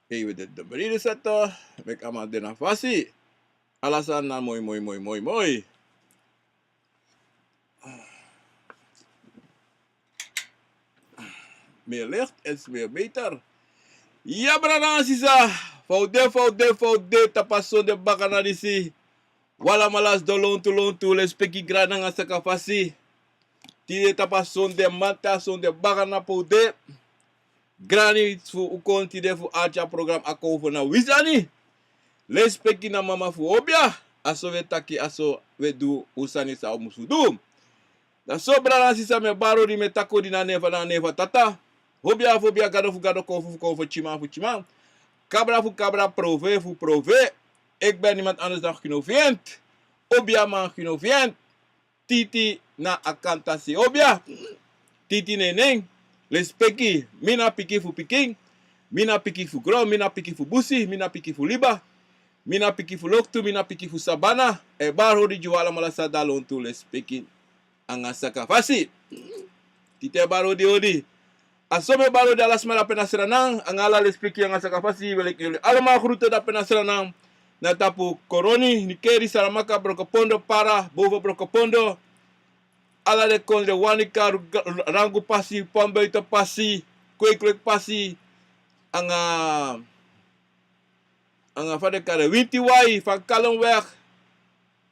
Even de bari sato, mek ama de na fasi. Alasan na mooi. Meer licht is weer beter. Ja, brada, sisa. Faude, tapaso de bakana disi. Wala malas do lontu, les peki grana nga saka fasi. Tide tapaso de mata, son de bakana paude. Grani fu ukon tide fu acha program Akomfo na wisani. Les peki na mama fu obia. Aso we taki, aso we du usani sa musu du. Da so brada, sisa me baro di me tako di na neva tata. Hobia, gado kofu chima. Cabra fu cabra, prove. Ik ben niemand anders dan Genoviënt. Obia man Genoviënt. Titi na akantasi. Obia. Titi neneng. Les peki. Mina piki fu piking. Mina piki fu gro. Mina piki fu busi. Mina piki fu liba. Mina piki fu loktu. Mina piki fu sabana. E bar hodi juala malasa dalon tu les peki. Angasaka fasi. Tite baro di odi. Asome baro de alas mala penasranang, ang ala lespiki ang asa kapasi, balik yuli. Alama kruto da penasranang, na tapu koroni, nikeri saramaka brokopondo para, bovo brokopondo, ala de konde wanika, rangu pasi, pombe ito pasi, kwek pasi, ang fade kare, winti wai, fagkalong weg,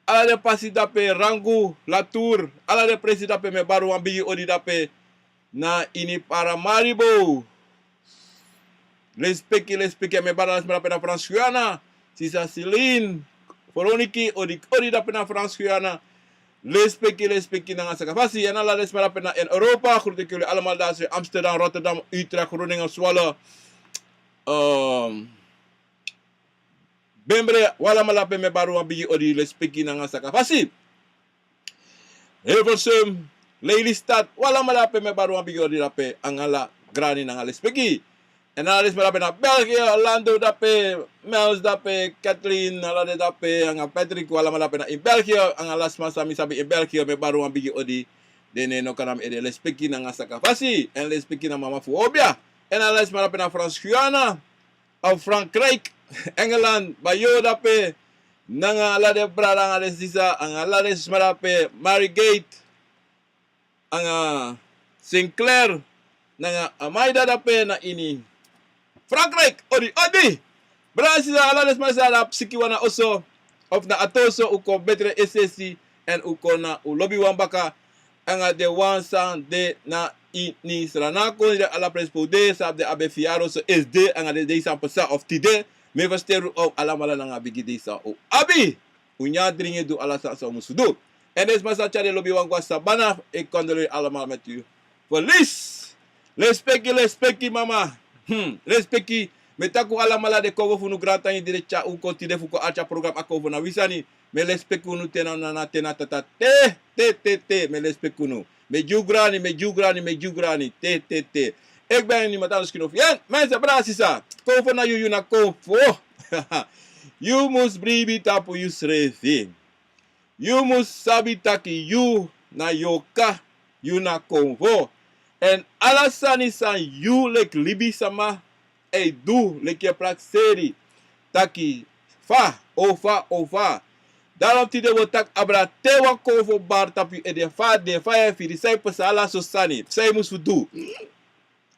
ala de pasi dape, rangu, latour, ala de presi dape, me baru ambigi odi dape, na ini para maribo. Respeki me balas mera pena Fransuana. Sisa silin. Foroniki odi da pena Fransuana. Respeki na nga sakafasi. Yan ala les mera pena in Europa. Kurte kule allemaal daar Amsterdam, Rotterdam, Utrecht, Groningen, Zwolle. Bembre wala malape me baru ambigi odi respeki na nga sakafasi. Hilversum. Lelystad, wala malape me baru ambigi odi dape angala grani nang alespeki. En alis malape na België, Orlando dape, Mels dape, Kathleen, alade dape, anga Patrick wala malape na in België, angalas masami sabi in België me baru ambigi odi dene no kanam ede lespeki nang asakafasi, en lespeki na mama fu obia. En alis malape na Frans Guyana, of Frankrijk, Engeland, bayo dape, nanga alade brada anga sisa, anga alade malape Marigate, ang Sinclair nga Amaida dape na ini Frankrijk odi Brazil ala masala psikiwana oso of na atoso uko betre SSC en uko na ulobi wambaka anga de wansan de na ini sranako de ala prespode sab de abe fiaro so SD anga de 100% of tide me vasteru o ala mala nga bigi desa o abi unya dringe du ala sa musudu. En is masa chade lobby wangwa sabana ik kondole allemaal met u. Verlies. Respecti mama. Respecti metaku alamala de kogo funu grata ni direcha u kontide fuko acha program Akomfo na wisani. Me respectu nu tena na tena tata te me respectu nu. Me jugrani te. Ik ben niemand anders Genoviënt. Mensen brasisa. Komfo na you na Akomfo. You must bribi tapu you srevi. You must sabi taki you na yoka, you na Akomfo. En alasani san you lek libi sama, e du lek je prakseri. Taki fa. Daarom tide wo tak abra tewa Akomfo bar tapi e de fa e firi sai pasala so sani. Sai musu du.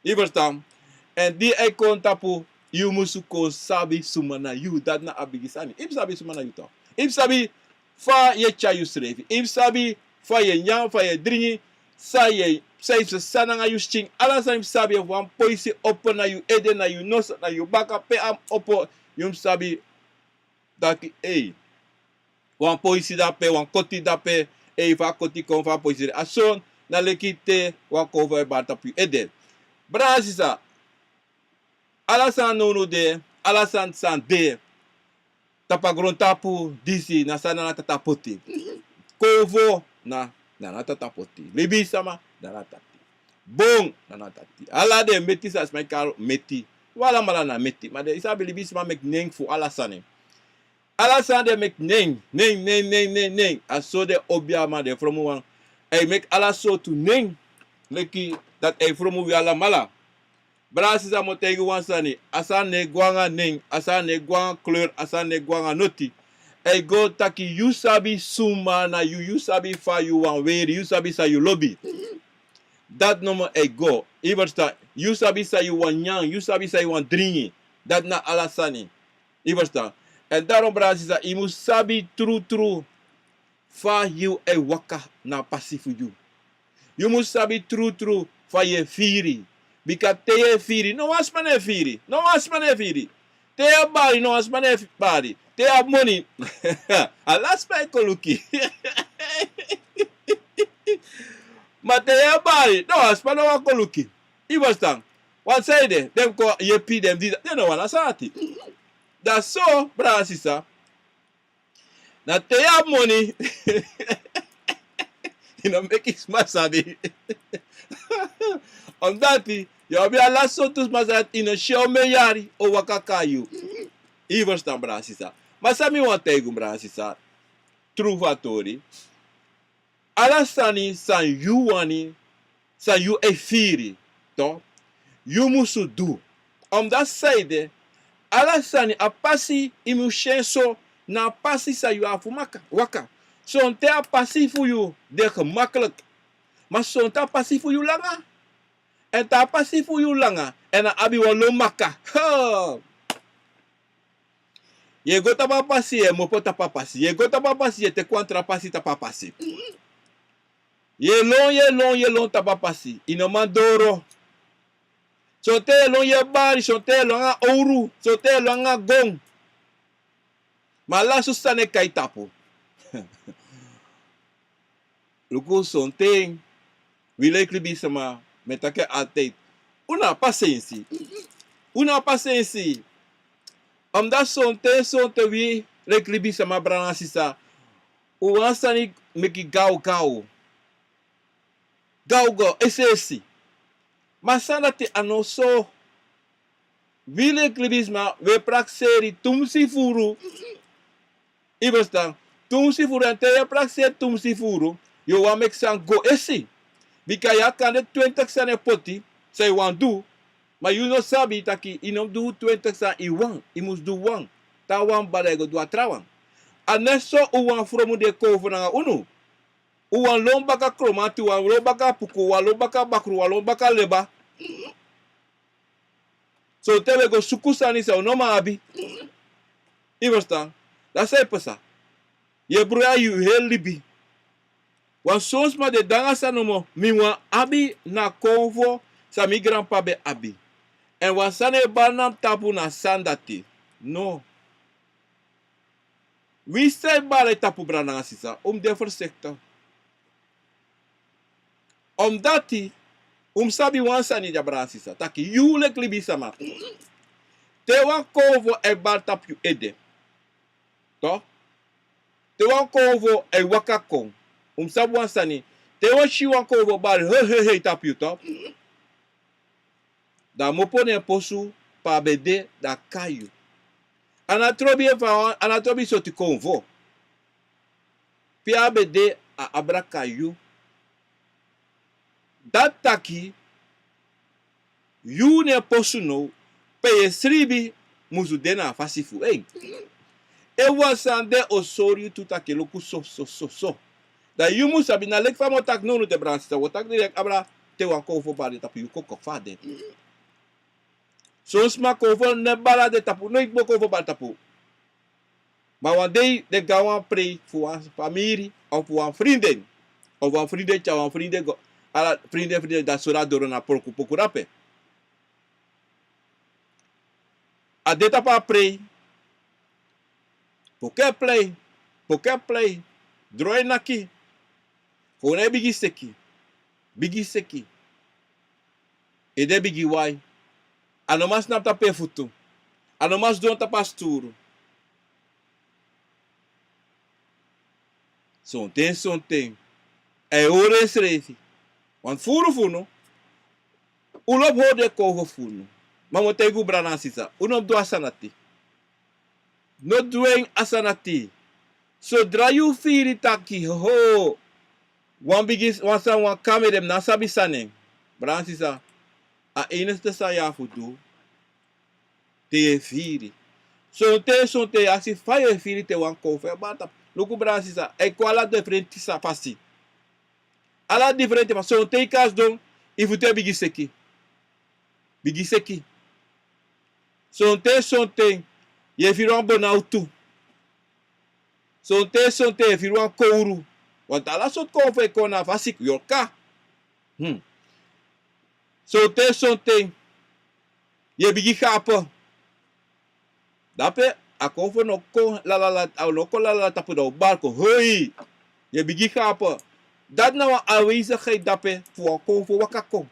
Iverstam. En die e kon tapu, you musu ko sabi sumana you. Dat na abigisani. Im sabi sumana you to. Im sabi fa ye chayu srevi. Im sabi fa ye nyam, fa ye dringi, sa ye saif se sana nga yu sting. Ala sa im sabi wan poisi opo na yu ede na yu nos na yu baka pe am opo. Yum sabi taki wan poisi dape, wan koti dape, fa koti kon fa poisi. Ason na lekite wan kovo e bar tapi ede. Brasisa. Ala sa nono de, ala san de. Tapagron tapu disi na sana na tatapoti. Kovo na natatapoti. Libi sama na natati. Bong na natati. Ala de meti sa smai karo meti. Wala mala na meti. Ma de isabi libi sama mek neng fu ala sane. Ala sane de mek neng. Aso de obia ma de from wan. Mek ala so to neng. Leki dat e from wi ala mala. Brasisa mo tegi wansani. Asa ne gwanga ning. Asa ne gwanga kleur. Asa ne gwanga noti. E go taki you sabi suma na you sabi fa you wan weri. You sabi sa you lobby. Dat no mo e go. Iversta. You sabi sa you wan nyang. You sabi sa you wan dringi. Dat na alasani. Iversta. En daarom brasisa. Imu sabi true. Fa you e waka na pasifu you. You must sabi true fa ye firi. Because te ye firi. No was man e firi. No was man e firi. Te ye bari. No was man e bari. Te have money. Alas pa e koluki. Ma te ye bari. No was man e koluki. Iversta. Wat say de? Dem ko ye pi dem di. They no wana sati. That's so brasisa. Na te have money. You know, make it smart, sabi. On dati, you be a last so to smart in a show me yari o wakakayu. Even stan brasisa. Masami want tego brasisa. True fatori. Alasani san you wani, san you e firi, to. You musu do. Dat side, alasani a pasi imu shenso na pasi sa you afumaka waka. Zo'n te a passie voor je, de gemakkelijk. Maar zo'n te a passie voor je langa. En te a passie voor je langa. En dan abi wa lo maka. Je go tapa passie, mo po tapa passie. Je go tapa passie, te contra passie tapa passie. Ye long tapa passie. Ino mandoro. So te long ye bari, so te long a ouro, so te long a gong. Maar la sustane kai tapu. Luko sonteng. Wile klibi sama. Metake altijd. Una paciência. Una paciência. Omdat sonte wi. Le klibi sama brana sisa. Uwansani meki gau. Gau. Esse. Masana te anoso. Wile klibisma. We prakseri. Tumsi furu. Iberstan. Tumsi furu. En te prakseri tumsi furu. You want make some go esi. Because you can do 20 cents poti. Say you want do. But you know sabi taki. You know do 20 cents i wang. You must do wang. Ta wang bada go do a trawang. And neso u want from de kovo na unu. U want lombaka kromati. U want lombaka puku. U want lombaka bakru. U want lombaka leba. So tebe go sukusani sa unoma abi. Iversta. Dat say pasa. Ye bruya you heel libi. Wan soms ma de danga sa nomo miwa abi na Akomfo sa mi grandpa be abi. En wan sane banam tapu na dati. No. Wie say bale tapu brana sisa de sector. Dati sabi wan sani ja brana sisa. Taki you le klibi sama. Te wan Akomfo e bal tapu Yu Ede. To? Te wan Akomfo e wakakong. Sabu wansani. Te wan shi wan Akomfo bal he tapu yu to. Da mopone posu pa bede da kayu. Anatrobi so ti Akomfo. Pi abede a abra kayu. Dat taki. Yu ne posu no. Pe sribi musu dena fasifu. Hey. E wansande osori tutake loku so. Da yu musa bi na lek famo tak no te bransta. Wotak direk abra te wan Akomfo bali tapu yu kokok fade. Soms ma Akomfo ne bala de tapu. No ik bo Akomfo bali tapu. Maar one day de gawan pray voor een familie of voor een vriendin. Of een vriendin, een vriendin. Ala vriendin dat zodat door na poku rape. A deta pa pray. Poke play. Droy naki. Voor een bigi seki. E de bigi wai. Anomas na tape futu. Anomas don tapasturo. Sonten. E ore srefi. Want furu no. Ulop ho de koho funo. Mamo tegu brana sisa. Unop do asanati. No doing asanati. So drayu firi taki wan bigis wan san wan kame dem na sabi saneng. Brana sisa. A eneste sa ya fudu te firi. Son te asi fire firi te wan kofe bata. Luku brasi sa e kwala diferente sa fasi. Ala diferente pa son te kas don ifu te bigi seki. Bigi seki. Son te ye firu bonautu. Son te ye firu kouru. Want ala sot kofe kona fasik yorka. Son te ye bigi kapa. Dape Akomfo no ko la tapu do barco. Hoi. Ye bigi kapa. Dat nou een aanwezigheid dape voor Akomfo wakako.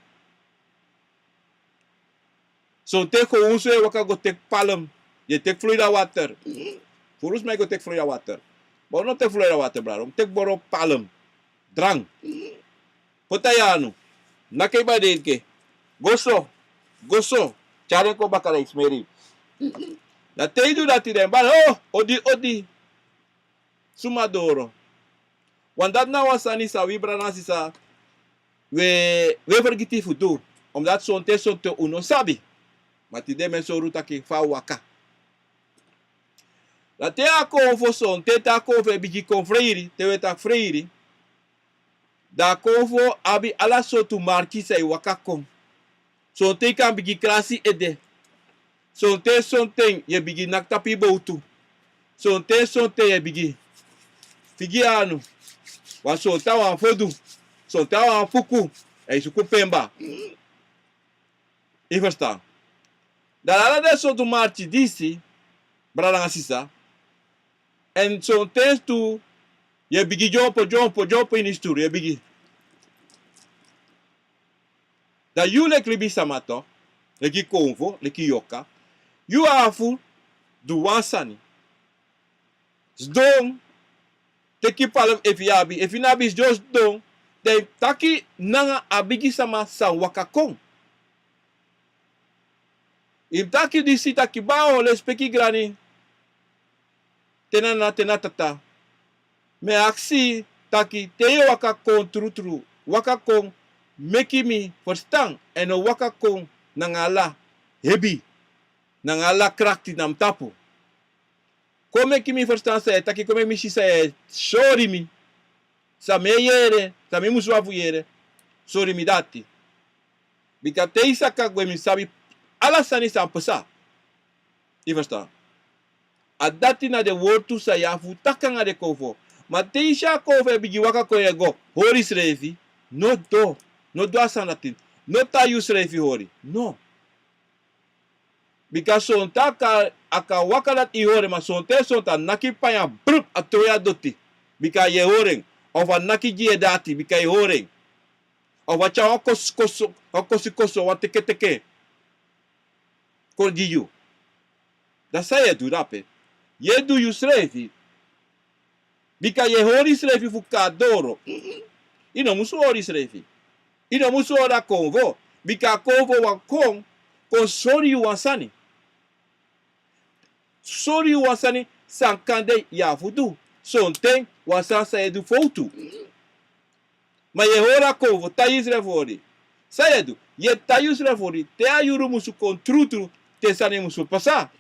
So te ko unse waka go tek palm. Je tek Florida water. Volgens mij go tek Florida water. Maar no tek Florida water bro. Tek boro palm. Drang. Potayano. Nakay ba ke. Goso. Charen ko bakala ismeri. Na te do dat den ba odi. Sumadoro. Want dat nou was aan isa wibra nasi sa we vergiti fudu. Omdat son te uno sabi. Maar ti de men so ruta ki fa waka. La te Akomfo son te Akomfo bigi kon freiri, te wetak freiri. Da Akomfo abi ala so tu marki say waka kon. Son te kan bigi krasi ede. Son te ye bigi naktapi boutu. Son te ye bigi figi anu. Wa son ta wan fodu. Son ta wan fuku. E suku pemba. E verstaan. Dalla de so tu marchi disi. Brada sisa. En son tu ye bigi jompo in isturu. Ye bigi. Da yu lek libi samato. Leki Akomfo. Leki yoka. Yu afu. Du wansani. Zdong. Teki palem efiabi. Efinabi is just dong. De taki nanga abigi sama sa wakakong. Im taki disi taki bao les peki grani. Tenatata. Me aksi taki teyo wakakong trutru. Wakakong meki mi verstaan. En o wakakong nangala hebi. Nangala krakti nam tapu. Come que me verstaan sa taki come mi sa sorry mi. Sa me yere, sa me musuafu yere. Sorry mi dati. Bika te isa kagwe mi sabi alasani sa pasa. I verstaan. A dati na de wortu sa yafu takanga de Akomfo. Ma te isa Akomfo bigi waka koye go. Hori srefi. No do asanatin. No ta yu srefi hori. No. Bika son ta aka wakalat i hore ma son ta naki paya brup atoya doti. Bika ye horeng. Of a naki gie dati bika ye horeng. Of a cha koso wa teke. Kordiyu. Da saya du rape. Ye du yu srefi. Bika ye hori srefi fuka doro. Ino musu hori srefi. Ino musu hori Akomfo. Bika Akomfo wakong kon sori yu wansani. Sori yu wansani sankande ya fudu. Son ten wasan sa edu foutu. Ma ye hori Akomfo tayi srefori. Sa edu. Ye tayi srefori. Te ayuru musu kon trutru. Te sani musu pasa.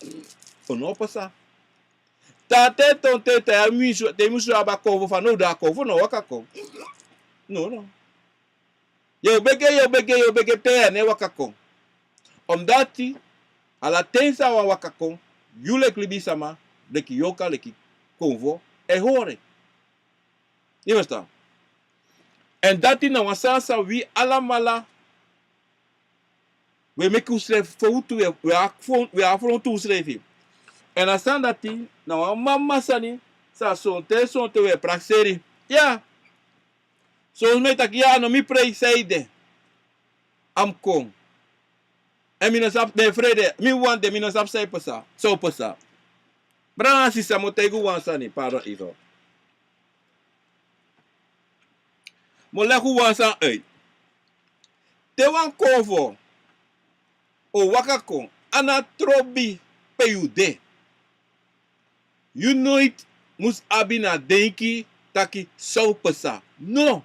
O no pasa. Ta te ton te musu aba Akomfo fa no da Akomfo no wakakong. No. Yo bege te ne wakakong. Dati ala tensa wa wakakong. Yule klibi sama. Leki yoka leki Akomfo. E hore. Je verstaan? En dati na wasasa wi alamala. We make usref foutu we afrontu usrefi. En asan dati na wa mama sani sa son te we praxeri. Ja. So me tak ja no mi prei seide. Am kong. En mina sap de vrede. Mi wan de mina sap sei pasa. So pasa. Brana si samotegu wansani para iso. Mo leku wansan uit. Te wan Akomfo. O wakakong. Ana trobi peyude. You nooit mus abina denki taki so pasa. No.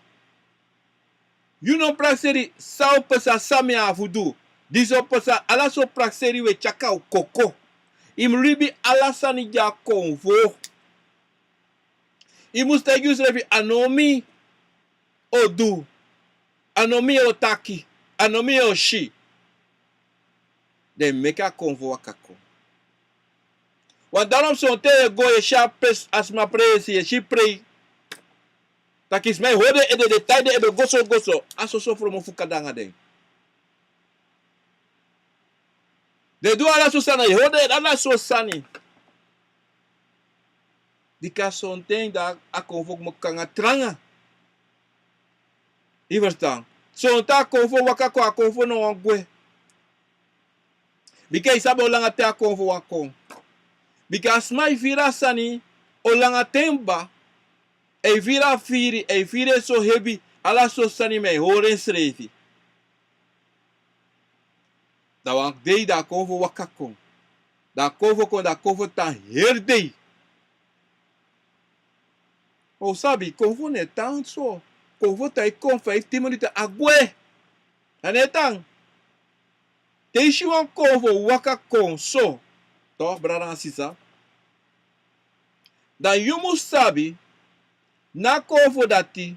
You no praxeri so pasa sami afudu. Diso pasa ala so prakseri we chaka o koko. Im ribi ala sani ja konvo. Imus tegus revi anomi o du. Anomi o taki. Anomi o shi. De meka konvo wakako. Want daarom zo'n te go je sharpes as ma presi je shi prei. Takis mij hoorde in de detail ebe goso. Aso so from fukadanga den. De do ala so sana je hoorde ala so sani. Dika zo'n ting da akonvo mo kanga tranga. Je verstaan. Zo'n ta akonvo wakako akonvo no wangwe. Bika isabe olanga te akonvo wakon. Bika asmai vira sani olanga temba. E vira firi, e vire so hebi, ala so sani me horen srevi. Da wang dei da konvo wakakon. Da konvo ta herdei. O sabi, konvo ne tan so. Konvo ta ikon 15 minuten agwe. Anetang. Teishi wan konvo wakakon so. Toch, brada sisa. Dan yumu sabi, na konvo dati,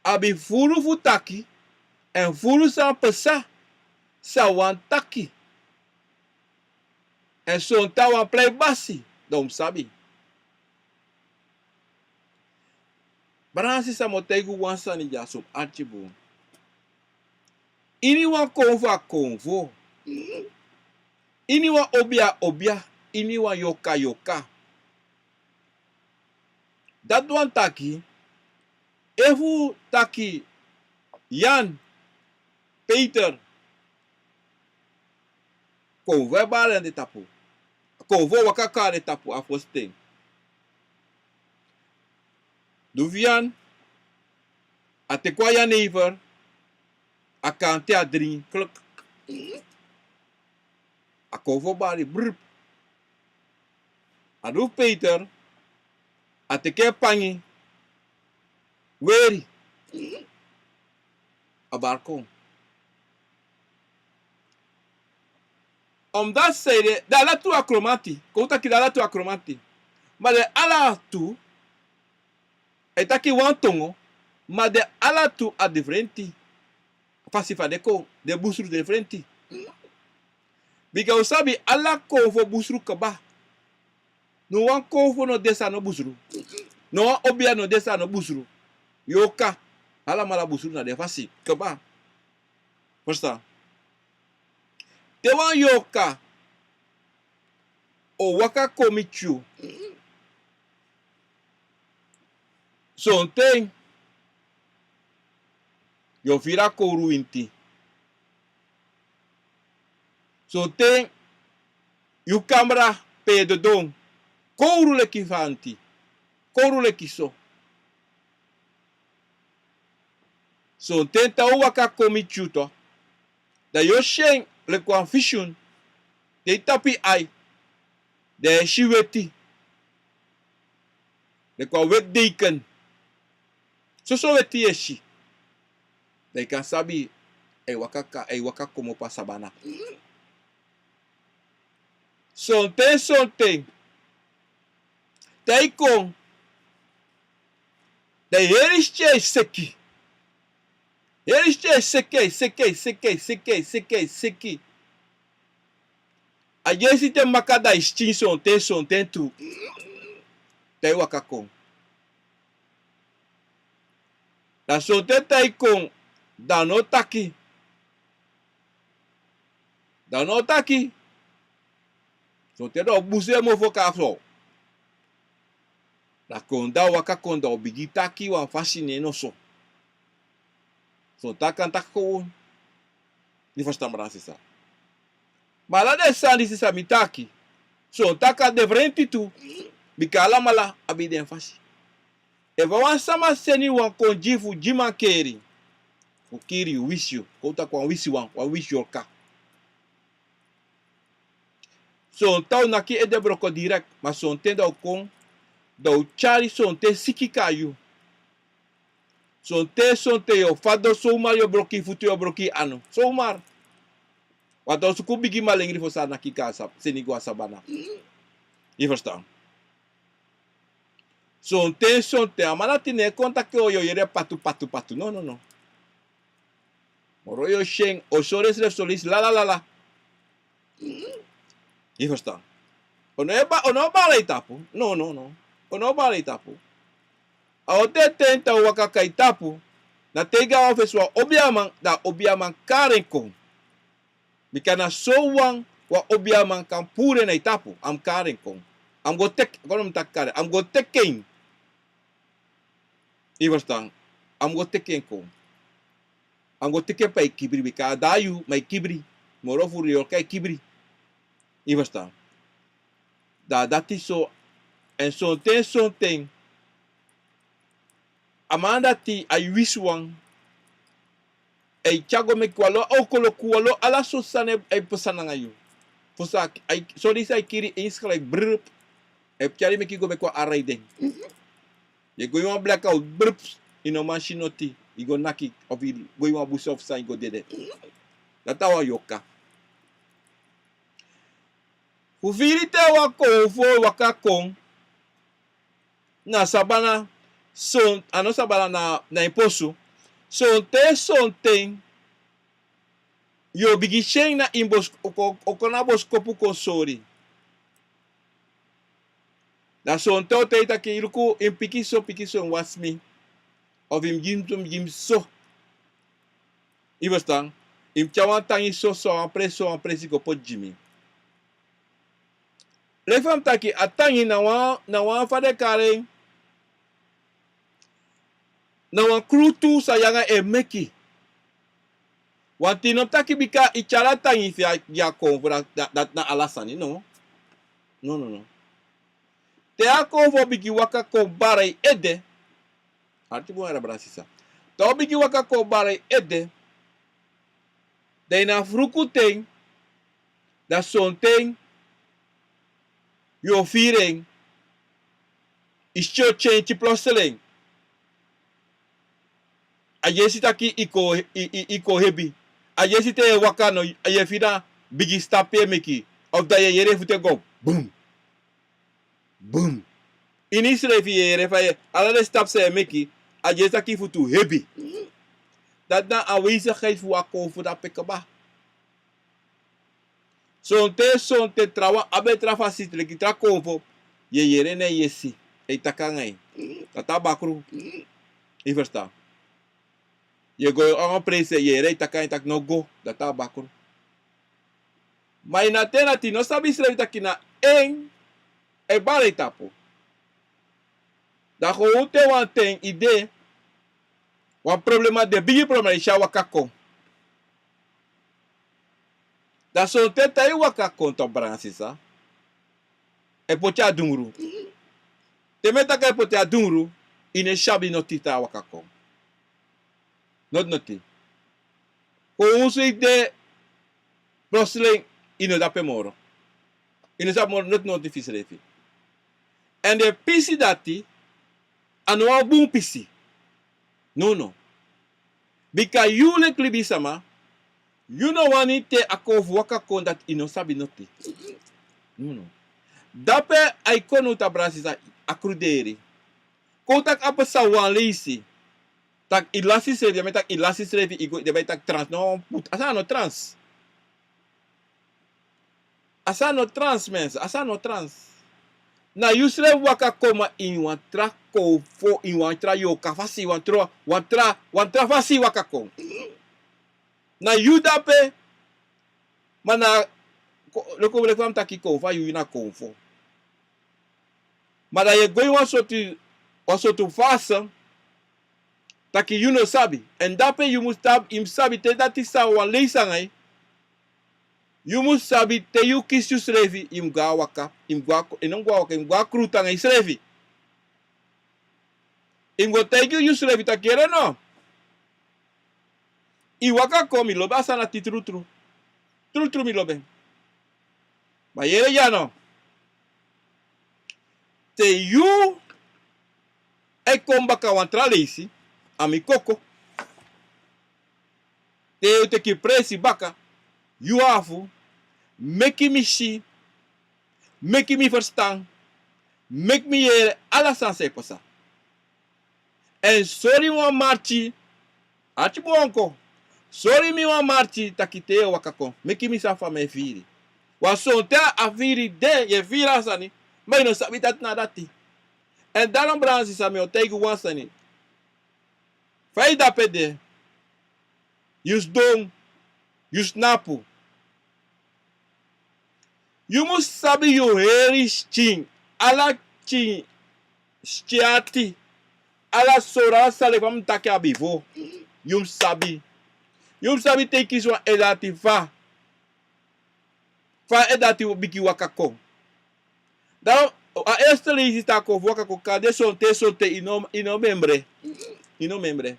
abi furu fu taki, en furu sa pasa, sa wan taki. En son ta wan play basi, dom sabi. Bransi sa motegu wan sani ja sop archibu. Ini wan konvo a konvo. Ini wan obia, ini wan yoka. Dat wan taki, efu taki Jan, Peter, konvo baren de tapu. Konvo wakaka de tapu afosteng. Duvian, ate kwa ya neighbor, akante a drin, kluk. A konvo bari, brrp. Adu Peter, ate ke pangi, weri, a barkon. Omdat zeide, da la tu akromati, kouta ki da la tu akromati. Maar de ala tu, etaki wantongo, maar de ala tu a differenti. Pasifa de ko, de busru differenti. Bika usabi ala konvo busru kaba. No wan konvo no desa no busru. No wan obia no desa no busru. Yoka, ala mala busru na de fasi, kaba. Verstaan? Te wan yoka o waka komichu. Son ten yo vira kouru inti. Son ten yu camera pe de don. Kouru le kifanti. Kouru le kiso. Son ten ta o waka komichu to. Da yo shen le kwan fishun. De tapi ai. De shiweti. Le kwa wet deken. So weti yeshi. De kan sabi e waka komo pasabana. Sonten. Teikon. De herische seki. Herische seki. A jesi te makada istin sonten tu. Te waka kon. La sonten teikon. Dano taki. Sonten do buse mo foka so. La konda waka konda obigi taki wan fascine no so. Sonten kan tako. Ni verstaan maar sisa. Maar la de sandi sisa mitaki. Sonten kan de vrenti tu. Bikala mala abiden fasi. Eva wan sama seni wan konjifu jimakeri. Ukiri wishu. Kouta kwa wisi wan wishu ka. Sonten naki ede broko direct. Maar sonten da kon. Da uchari sonten siki kayu. Sonten yo fado somar yo broki futu yo broki ano. Somar. Want als ik bigi malingri voor sana kikasa, senigwa sabana. Je verstaan? Zo'n ten, amana tine contact yo yere patu. No. Moro yo sheng, o sores ref solis la. Je verstaan? Ono bala itapu? No. Ono bala itapu. Aote tenta wakaka itapu, na tega ofeswa obiaman karen kong. Bikana so wang wa obiaman kan pure na itapu, am karen kong. Am go tek, konom tak karen, am go teking. Je verstaan? Am go teking kong. Am go teken pa kibri, bika dayu, mai kibri. Moro furi yo kai kibri. Je verstaan? Dati so, en zo'n ten. Amanda ti ay wiswang ay tiago me kwalo o kolo kwalo ala so sane ay pesana ngayu. Fosa ay sorry sa kiri inskrip brp ay tiari me kigo me kwa aray den. Ye go yon blackout brp ino machinoti igo naki of go yon buso of sa igo dede. Datawa yoka. Fufirite wako fo wakakong na sabana son ano sabala na imposto son ten yo bigi sheng na imbos okonabos kopu konsori na son te ita ke iruku impikiso wasmi of im so i verstaan im chawan tangi so an presi ko pot jimi le fam taki atangi na wa fade kare na wan krutu sayanga meki. Wanti no taki bika ichara tangi fia ya Akomfo dat na alasani, no. Te Akomfo bigi waka ko bari ede. Arti bu era brasisa. To bigi waka ko bari ede. De na fruku ting. Da son ting. Yo firing. Ischo change plotseling. Ayesi taki iko hebi. Ayesi te wakano ayefina bigi stape meki. Of da yere fute go. Boom. Inisre fi yere fa ala de stap se meki. Ayesi taki futu hebi. Dat na aanwezigheid voor Akomfo dat pekaba. Son te trawa abe trafa sitre ki tra Akomfo. Ye yere ne yesi. E takangai. Tata bakru. I verstaan. Je go aan prese je rei takai tak no go data bakuru. Mas na tena ti no sabi sre takina en e bari tapu. Da go ute wan ten ide wan problema de bigi problema isha wakako. Da so te tai wakako to bransisa. E pocha dungru. Te meta ka pocha dungru ine shabi no tita wakako. Not noti. Ko uso ide prosling ino dape moro. Ino sa moro not noti fisrefi. En de pisi dati anu album pisi. No. Bika yule klibisama you no wani te Akomfo waka kon dat ino sabi noti. No. Dape ay konu tabrasisa akruderi. Kontak apa sa wan leisi. Tak ilasi sevi, tak ilasi sevi igo de tak trans no put asa no trans. Asa no trans mens, asa no trans. Na yusre waka koma in wan tra Akomfo in wan tra yo kafasi wan tra fasi waka kom. Na yudape mana loko bele fam taki ko fa yu na Akomfo. Mada ye goi wan sotu fasa taki you no sabi. En dape you must have im sabi te dati sa wan leisa ngai. You must sabi te you kis you srevi im gwa waka. Im gwa kruta ngai srevi. Im go take you srevi takere no. I waka ko mi lobe asana ti trutru. Trutru mi lobe. Ma yere ya no. Te you e kombaka wan tra leisi. Ami koko. Te ki presi baka. You have make me see, make me verstaan, make me hear alles aan zijn pasa. En sorry wa marchi, achi bonko. Sorry mi wa marchi takite wakako. Make me safa me viri. Wa sonte a viri de ye vira sani, maar no sabi dat na dati. En daarom bransi sa me o tegen wansani. Fai da pede. Yus dong, yus napu. You must sabi you heri sking. Ala ching stiati. Ala sora sale vam take abivo. Yum sabi. Yum sabi teki so edati fa. Fa edati biki wakako. Daarom, a eerste lees is tako wakako kade solte ino membre. Ino membre.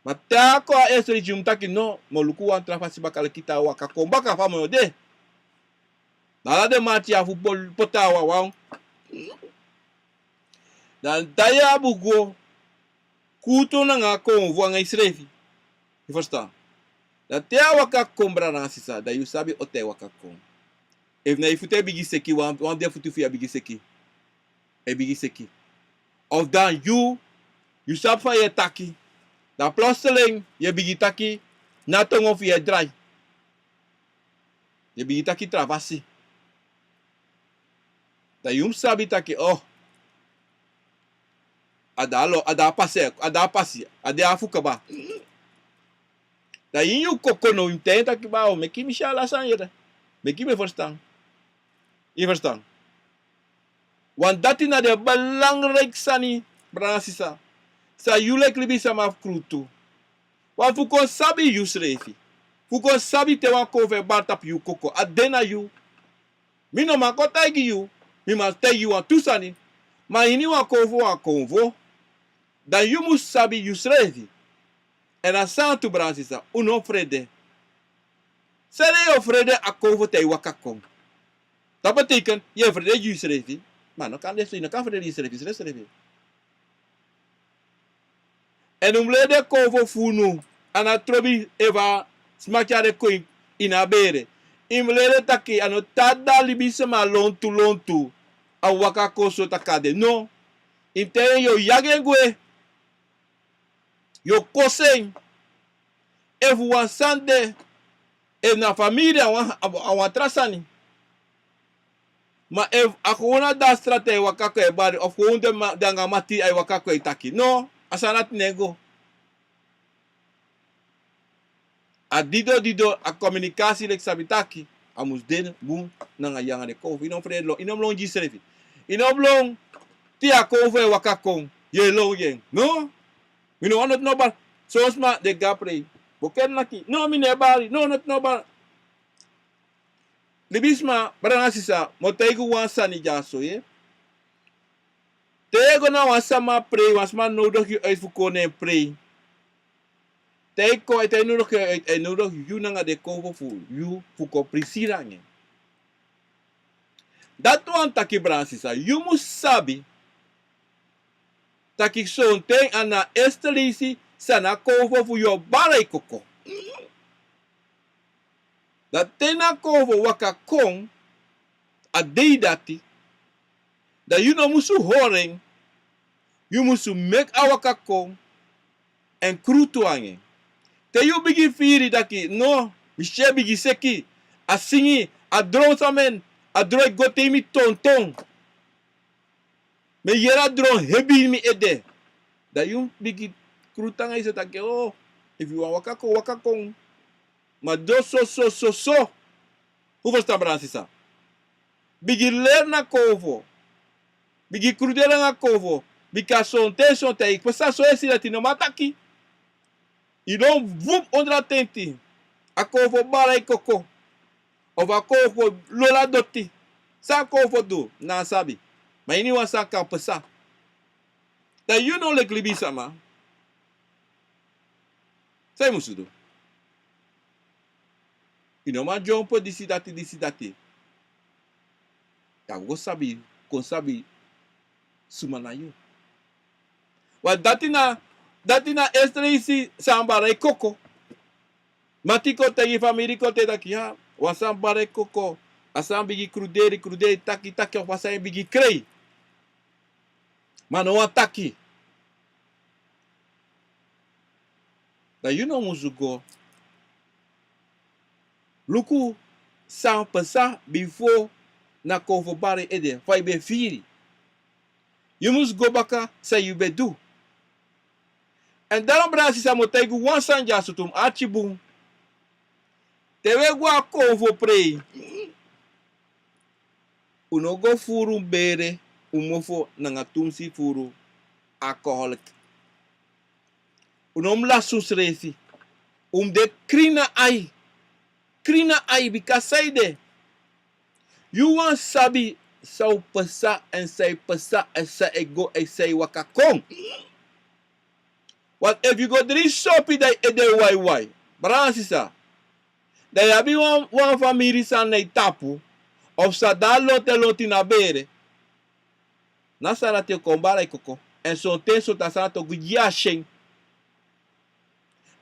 Maar tako a eerste lees yum taki no. Moluku wan trafa si bakale kita wakako. Baka fa mo de. Nala de mati a futbol potawa wang. Dan taya bugo. Kuto na nga Akomfo ang isrefi. Je verstaan? Dat te wakako mbra na sisa. Da you sabi o te wakako. If na ifute bigi seki wan de futu fi bigi seki. E bigi seki. Of dan you sab van je taki. Dan plotseling je bigi taki na tongo fi je draai. Je bigi taki travasi. Da yum sabi taki oh. Ada pasi, ada afukaba. Da yin koko no intenta ki ba o me ki mi shala san yere. Me ki me verstaan. Je verstaan. Want dati na de belangrijk sani brasisa. Sa yulek libi sama krutu. Want fuko sabi yu srefi. Fuko sabi te wan kove batap yu koko. Adena yu. Mino makota igi yu. Mi mas te yu an tusani. Ma ini wan Akomfo. Dan you must sabi you srevi. En a santo brasisa, uno frede. Sere yo frede Akomfo te wakakong. Dat betekent, je frede you srevi. Maar no kan frede you srevi. En umlede Akomfo funu. Ana trobi eva smakjare koin inabere. Imlede taki ano tada libisema lontu. A wakako so takade. No. Inte yo yagengwe. Yo koseng. Efu wansande. E na familia awan trasani. Ma ef akona da strate wakako e bari. Of kunde danga mati ay wakako e taki. No. Asanat nego. A dido a komunikasi lek sabitaki. Amus den boom nanga yanga de Akomfo. Inom fredlo. Inom long gisrefi. Inom long ti Akomfo e wakakong. Ye long yen. No. We no not nobody. So sma de gapre. Boken laki. No mi ne bari. No not nobody. Libisma branasisa moteigu wansani jaso ye. Tego na wansama pray wansma nodig je uitverkoren pray. Teiko et nodig je uit nodig you nanga de Akomfo fu you fuko prisirange. Dat wan taki branasisa. You must sabi. Taki son ten ana estelisi sana Akomfo fu yo bari koko. Dat ten Akomfo wakakong a dati. Dat you no musu horen. You musu make a wakakong en krutu ange. Te you bigi firi daki no. Mishe bigi seki. A singi. A dron samen. A dron gote mi tonton. Me yera dron hebi mi ede. Da yung bigi krutanga isa take oh. If you want wakakong. Ma do so. Hoe verstaan Bransisa? Bigi ler na Akomfo. Bigi krudera na Akomfo. Bika sonte. Ik pasa so esi dat no mataki. You don't voep onder atenti. Akomfo bari koko. Of Akomfo lola doti. Sa Akomfo do. Na sabi. Ma ini wan sa kan pasa. Dat you know lek libi sama. Sai musudo. You know ma jompo disi dati. Ya go sabi. Kon sabi. Sumana yo. Wa dati na estresi sambara koko. Matiko tegi famiri ko te taki ha. Wasan bare koko. Asan bigi cruderi taki taki wasan bigi krei. Mano wan taki. Da you know musugo. Luku san pasa before na Akomfo bari ede. Fai be firi. You must go baka say you be do. En daarom brasi sa mo tegu wan sanja sutum achibum. Tewe gwa Akomfo prei. Uno go furu bere umofo nanga tumsi furu alcoholic. Unom la susrefi. De krina ai because say de. You want sabi so pasa and say ego and say wakakong. What if you go drink sopi day ede why? Bransisa. They have one family san na tapu. Of sa dalote loti na bere. Nasara te kombara ikoko. En son ten so tasana to guyashen.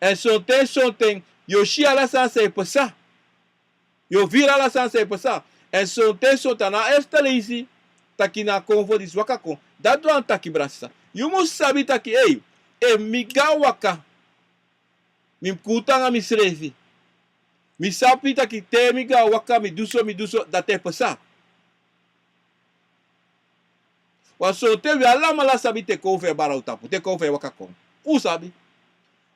En son ten yo shi ala san say pasa. Yo vira ala san say pasa. En son ten so tana estalisi. Taki na Akomfo dis wakako. Dat one taki brasa. You must sabi taki miga waka. Mim kutanga misrefi. Mi sapi taki te miga waka mi duso date pasa. Waso te we alama la sabi te kofe bara utapu. Te kofe wakako. U sabi.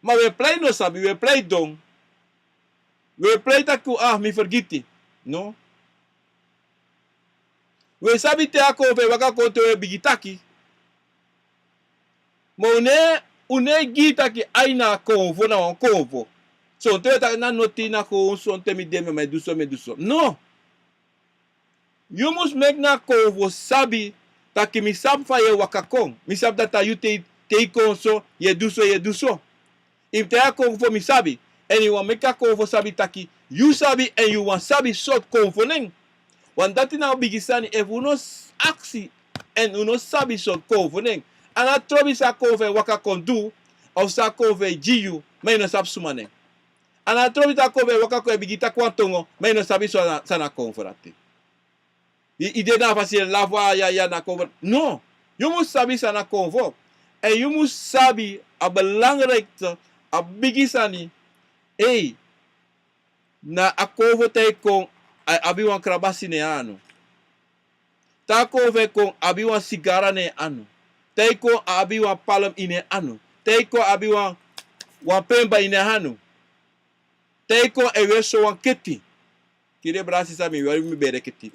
Ma we play no sabi. We play dong. We play taku mi vergiti. No. We sabi te Akomfo wakako te we bigitaki. Ma une gita ki aina Akomfo na Akomfo. So te ta na noti na ko so te mi deme me duso. No. You must make na Akomfo sabi ta ki mi sab fa ye wakakong. Mi sab data you te konso ye duso. If te Akomfo mi sabi and you want make Akomfo sabi taki you sabi and you want sabi short Akomfo neng. Wan dati na bigisani if uno aksi and uno sabi short Akomfo neng. Ana trobi sa Akomfo wakakong do of sa Akomfo jiu may no sab sumane. Ana trobi ta Akomfo wakako bigita kwantongo may no sabi so sana Akomfo rati. Ide na fasi la voix ya na Akomfo. No. You must sabi sana Akomfo. And you must sabi a belangrijk a bigisani. Na Akomfo te kong abi wan krabasi ne ano. Ta Akomfo kong abi wan sigara ne ano. Te kong abi wan palm ine ano. Te kong abi wan pemba ine ano. Te kong ewe so wan keti. Kire brasi sabi wari mi bere keti.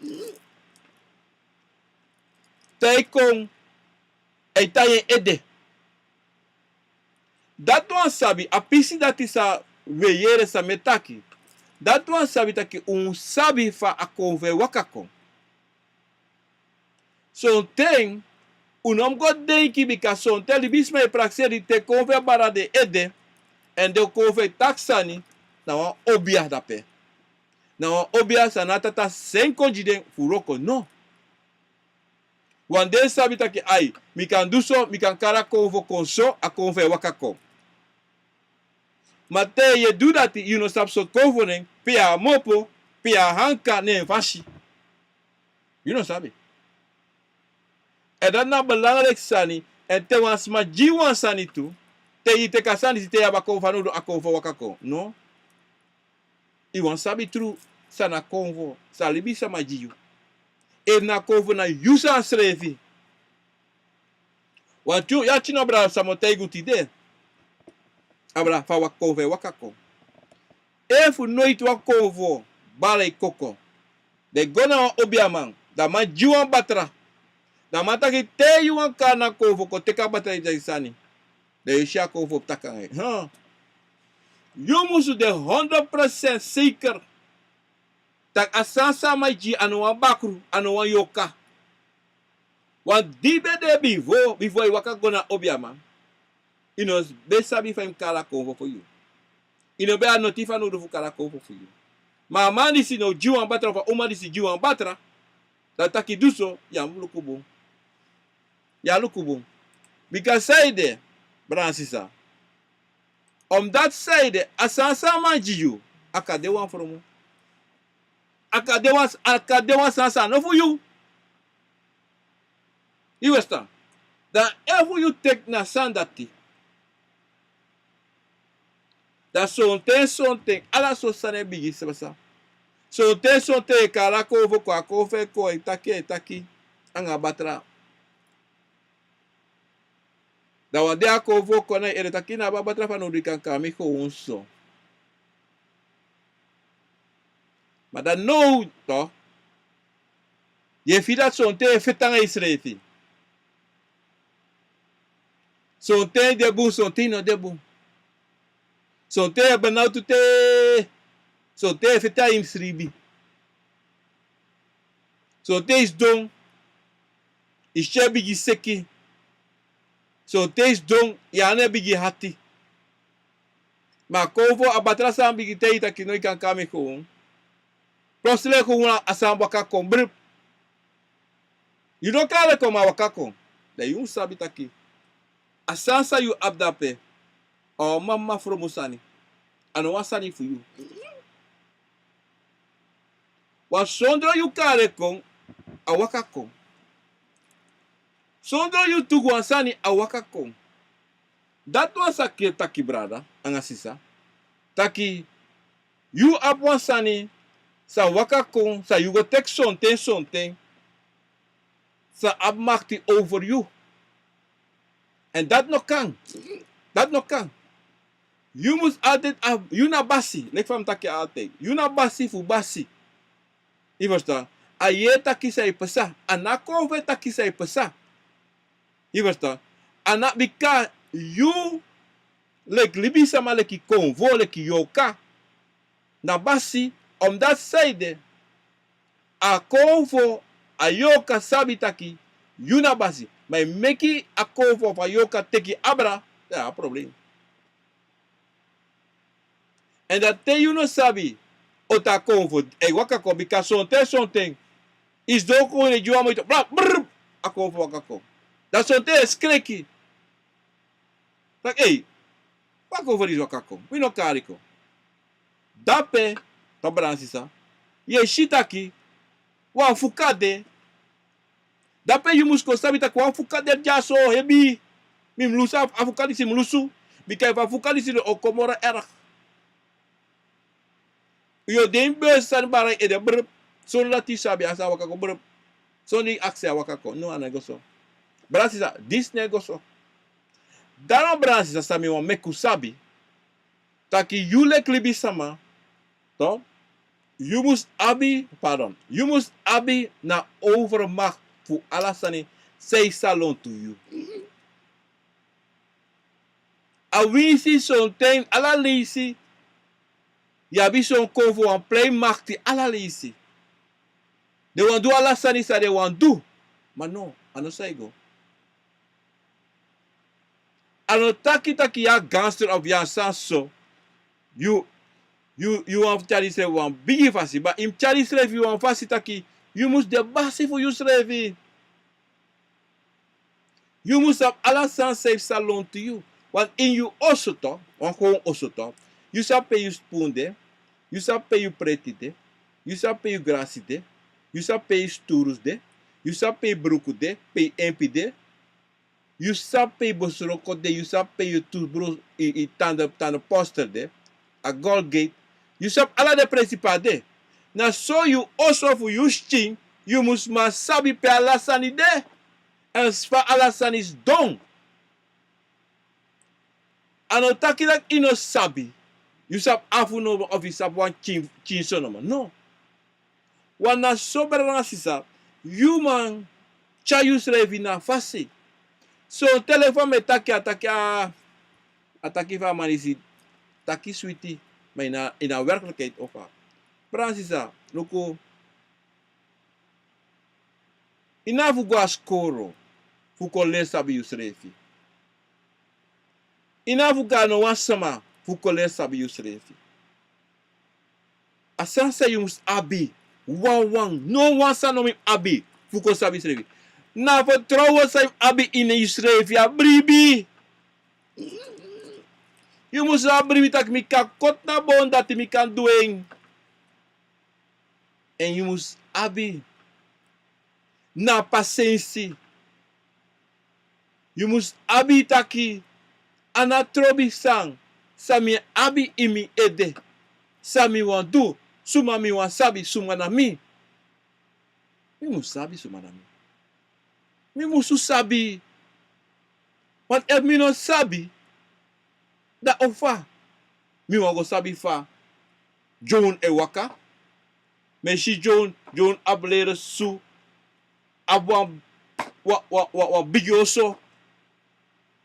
Te kong itaye ede. Dat wan sabi apisi dati sa weyere sa metaki. Dat wan sabi taki sabi fa Akomfo wakako. So ten unom go denki bika son teli bisma e prakseri te Akomfo bara de ede en de Akomfo taksani na wan obia dape. Na wan obia sanatata senko jiden furoko no. Wande sabi taki mi kan duso mi kan kara Akomfo konso Akomfo wakako. Mate ye do dati you no sab so Akomfo neng pia mopo pia hanka ne fashi. You no sabi. En dat na belangrijk sani en te wan sma jiwan sani tu te ite kasani si te yaba Akomfo wakako. No. I wan sabi tru sana Akomfo salibi sama jiyu. E na Akomfo na yusa srefi. Want you ya chino bra samotegu tide. Abra fa Akomfo wakako. Efu nooit Akomfo bale koko. De gona obiamang. Da ma jiwan batra. Da mata ki te yuan kana Akomfo ko teka batra sani. De isha Akomfo takangai. You must de 100% zeker. Tak asasa maji anu wan bakru anu wan yoka. Want di be de before waka gona obiamang. Inos be sabi fa kala Akomfo for you. Ino be a notifa no do kala Akomfo for you. Ma mani si no jiwan batra fa umani si jiwan batra. Da taki duso ya lukubung. Ya lukubung. Because say de Bransisa. Dat say de asasa maji you. Aka de wan from. Aka de wan sansa no for you. You understand? Dan if you take na san dati. Dat something. Ala so sane bigi sebasa. Something kala ko fe ko taki. Anga batra. Da wade Akomfo ko na ere taki na batra fa no di kan kami ko unso. Maar dan nou toch, je vindt dat zo'n tijd fetang Israël. Zo'n tijd debu, zo'n tijd no debu. Zo'n tijd benauwd te, zo'n tijd fetang Israël. Zo'n tijd is dong, is bigi seki. Zo'n tijd is dong, ja bigi hati. Maar Akomfo abatra sam bigi tijd dat je nooit kan komen gewoon. Plotseling gewoon asam wakakon brip. You don't kare koma wakakon. De you sabi taki. Asansa you abdape. O mama from Musani. Ano wasani for you. Want sondro you kare kon a wakakon. Sondro you tugu ansani a wakakon. Dat was a keer taki brada. Angasisa. Taki. You ab wansani. Sa wakakon. Sa you go take something. Sa abmakti over you. En dat nog kan. Dat nog kan. You must altijd, you na basi. Lek van taki altijd. You na basi fu basi. Je verstaan? Aye taki sa ipasa. Anakonve taki sa ipasa. Je verstaan? Anak bika, you, lek libi sama leki konvo, leki yoka. Na basi, om dat zijde. Akomfo, ayoka sabi taki. You na basi. Maar meki Akomfo van yoka teki abra, ja, probleem. En dat te you no sabi, ota Akomfo, wakako, because something, is doko in juwa mo ito, brr, Akomfo wakako. Dat something skreki. Tak, Akomfo is wakako, we no kariko. Dape, tabransisa, ye shitaki, wa fukade, dape you musko sabi tak wa fukade jaso hebi, mim lusa afukadi si mlusu, bika fa fukadi si o komora erg. Yo den bus san bara ede brr, son lati sabi asa wakako brr, son ni akse wakako, no anagoso. Bransisa, dis negoso. Daran bransisa sami wa meku sabi, taki yule klibi sama, to, you must abi na overmacht voor alasani say salon to you. A wisi something ala lisi, ya bi son konvo an play machti ala lisi. They want do alasani sa they want do, maar no, ano say go. Ano taki ya gangster of ya sanso, you want chari se wan bigi fasi, but im chari slave you want fasi taki, you must de basi for you slave. You must have alasan safe salon to you. Want in you also to, want gewoon also to, you shall pay you spoon de, you shall pay you preti de, you shall pay you grassi de, you shall pay you sturus de, you shall pay bruku de, pay empi de, you shall pay bosroko de, you shall pay you toothbrush, tanda poster de, a gold gate, you shall ala de principal de. Na so you also for you sting, you must sabi pe alasani de. En sfa alasani is dong. Ano taki dat ino sabi. You sab afu no of you sab wan chin sonoma. No. Wana sober na sisa. You man chayus revina fasi. So telefon me ataki fa manisi. Taki sweetie. Maar in een werkelijkheid ook. Fransisa, nuku. Inafu gwa skoro. Fuko le sabi yusrefi. Inafu gano wansama. Fuko le sabi yusrefi. Asansa you must abi. Wang. No wansa no mi abi. Fuko sabi yusrefi. Na vertrouwen sa abi in yusrefi. Abribi. You must abri tak mi ka kot na bon dati mi kan doing. And you must abi na pasensi. You must abi taki anatrobi sang. Sami abi imi ede. Sami wan do. Suma mi wan sabi suma na mi. Mi must sabi suma na mi. Mi must sabi. Want if mi no sabi, da ofa. Mi wan go sabi fa. Joan e waka. Men si Joan ablere su. Abwan wa big also.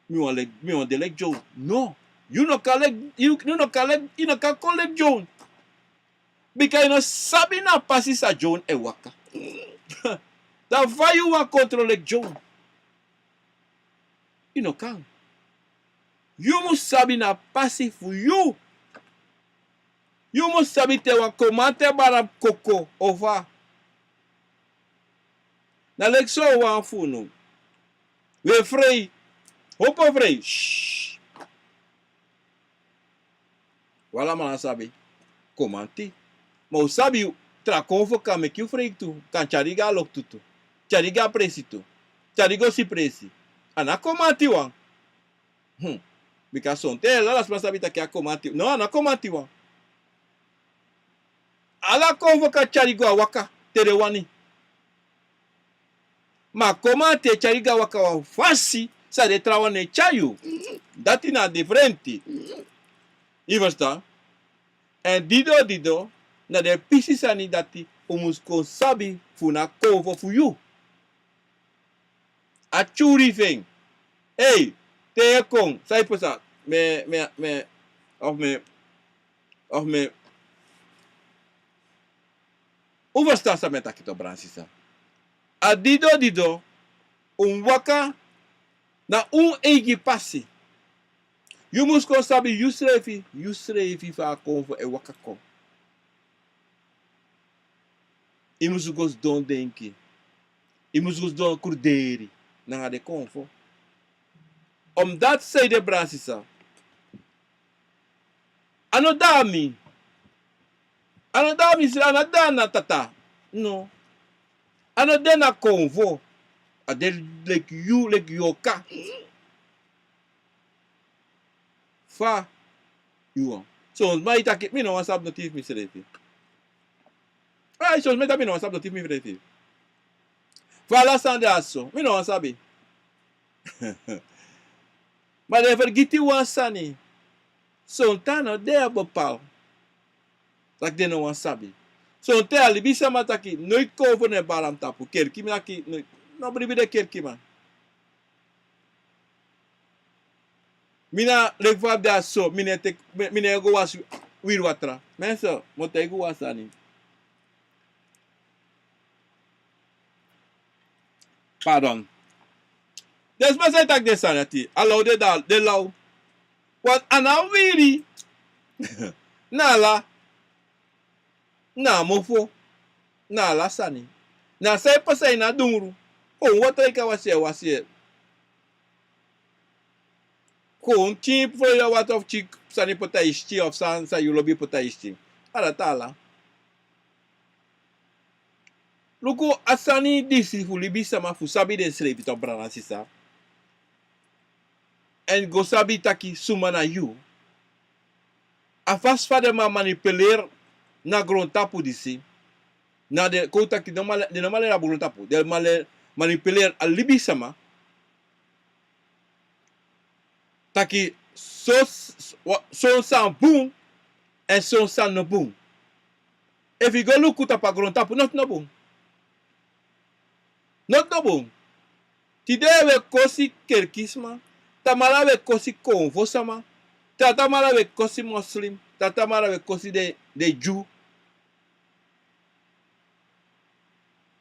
Mi wan delek Joan. No. You no can collect Joan. Because you no sabi na pasi sa Joan e waka. Dan why you wan control Joan? You no can. You must sabi na pasi for you. You must sabi te wan komante bara koko over. Na lek so wan funo. We frei. Opo frei. Shh. Wala man sabi. Komante. Maar sabi tra Akomfo kan make you frei tu. Kan chariga lok tutu. Chariga presi tu. Charigo si presi. Ana komante wan. Because sonte las man sabi ta ki akomante. No, ana komante wan. Ala Akomfo ka charigo waka. Tere wani. Ma komante chariga waka wa fasi. Sa de trawane chayu. Dati na differenti. Iversta. En dido. Na de pieces ani dati. Umus kon sabi. Funa Akomfo for you. A churi thing. Hey. Te kong. Sai posa. Of me. Uversta sa meta kito bransisa. A dido. Waka. Na egi pasi. You must kon sabi yusrefi fa Akomfo e waka kom. I must gos don denki. I must gos don kurderi. Na de Akomfo. Dat say de brasisa. Anodami si anodana tata. No. Anodana Akomfo. Ade like yoka. Fa you want. So my taki mi no wan sab notif mi serefi. Ay, so meta mi no wan sab notif mi serefi. Fa la sande aso. Mi no wan sabi. Maar de vergiti wan sani. So tano de bepal. Tak de no wan sabi. So te alibisa mataki nooit kovo ne baram tapu. Kerki mi naki nooit. No bribi de kerki man. Mina lekvab da so. Mine go was wirwatra. Menso. Mote go was ani. Pardon. Des mas ay tak de sanati. Allow de law. Wat anawiri. Nala. Na mofo. Nala sani. Na say pasay na dungru. Wat ay ka wasiye. Kung chip for your wat of chik sani pota isti of san sa yulobi pota isti. Ala tala. Luko asani disi fu libisa ma fu sabi de slepi to brana sisa. En go sabi taki sumana you. A fast fade ma manipuler na gron tapu disi. Na de kota ki de normale la gron tapu. De male manipuler a libisa ma. Taki son san boom en son san no boom. If you go look at pa gron tapu, not no boom. Not no boom. Today we kosi kerkisma. Tamara we kosi Akomfo sama. Tatamara we kosi Muslim. Tatamara we kosi de Jew.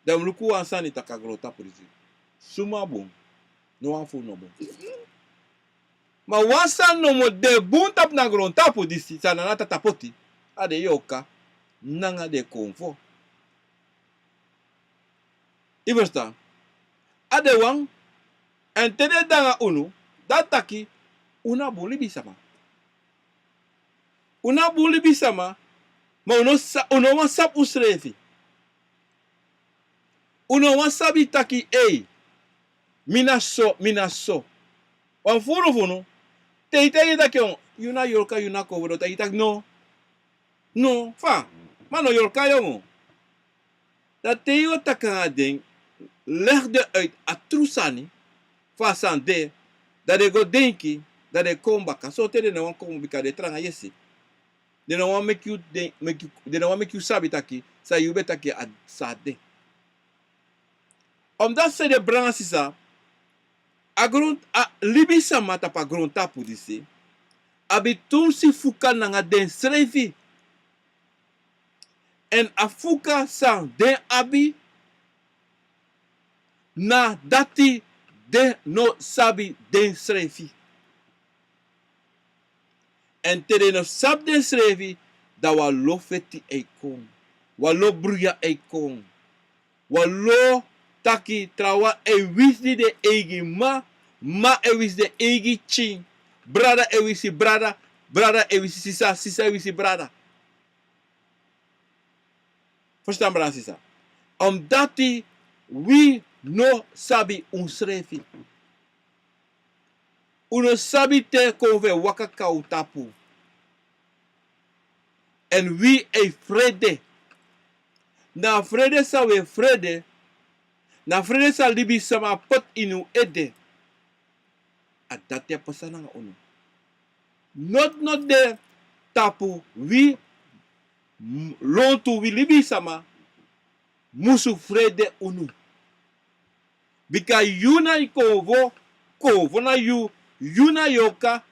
Dem luku ansani takagrota polisi. Suma boom. No one fool no boom. Ma wansan no mo de boom tap na gron tapu disi. Sana tapoti. Ade yoka. Nanga de Akomfo. Iversta. Ade wang. En tede danga unu. Dat taki. Una boli bisama. Una buli bisama, ma uno wan sap usrefi. Uno wan sabi taki ei. Mina so. Wan funu. Te ite taki on. Yuna yorka yuna kovro. Te ite no. No, fa. Mano yorka jongen. Dat Theo takanga ding legde uit atrusani van sande dat de go denki dat de kom baka so te de no wan kom bika de tranga yesi de no wan make you sabi taki sa you be taki ad sade omdat se de branga sisa a libi sama tapa grond tapu disi abi tumsi fuka nanga den srefi en a fuka san den abi na dati de no sabi den srefi. En te de no sab den srefi da wa lo feti eikon. Wa lo bruya eikon. Wa lo taki trawa e wisdi de eigi ma e wis de eigi chin. Brada e wisi brada e wisi sisa e wisi brada. Verstaan brada sisa? Omdat we no sabi unsrefi. Uno sabi te konve wakaka utapu. En we e vrede. Na vrede sa we vrede. Na vrede sa libi sama pot inu ede. A dati pasa nga uno. Not de tapu we lontu we libi sama. Musu vrede unu. Bika yuna kovo na yu. Yuna yoka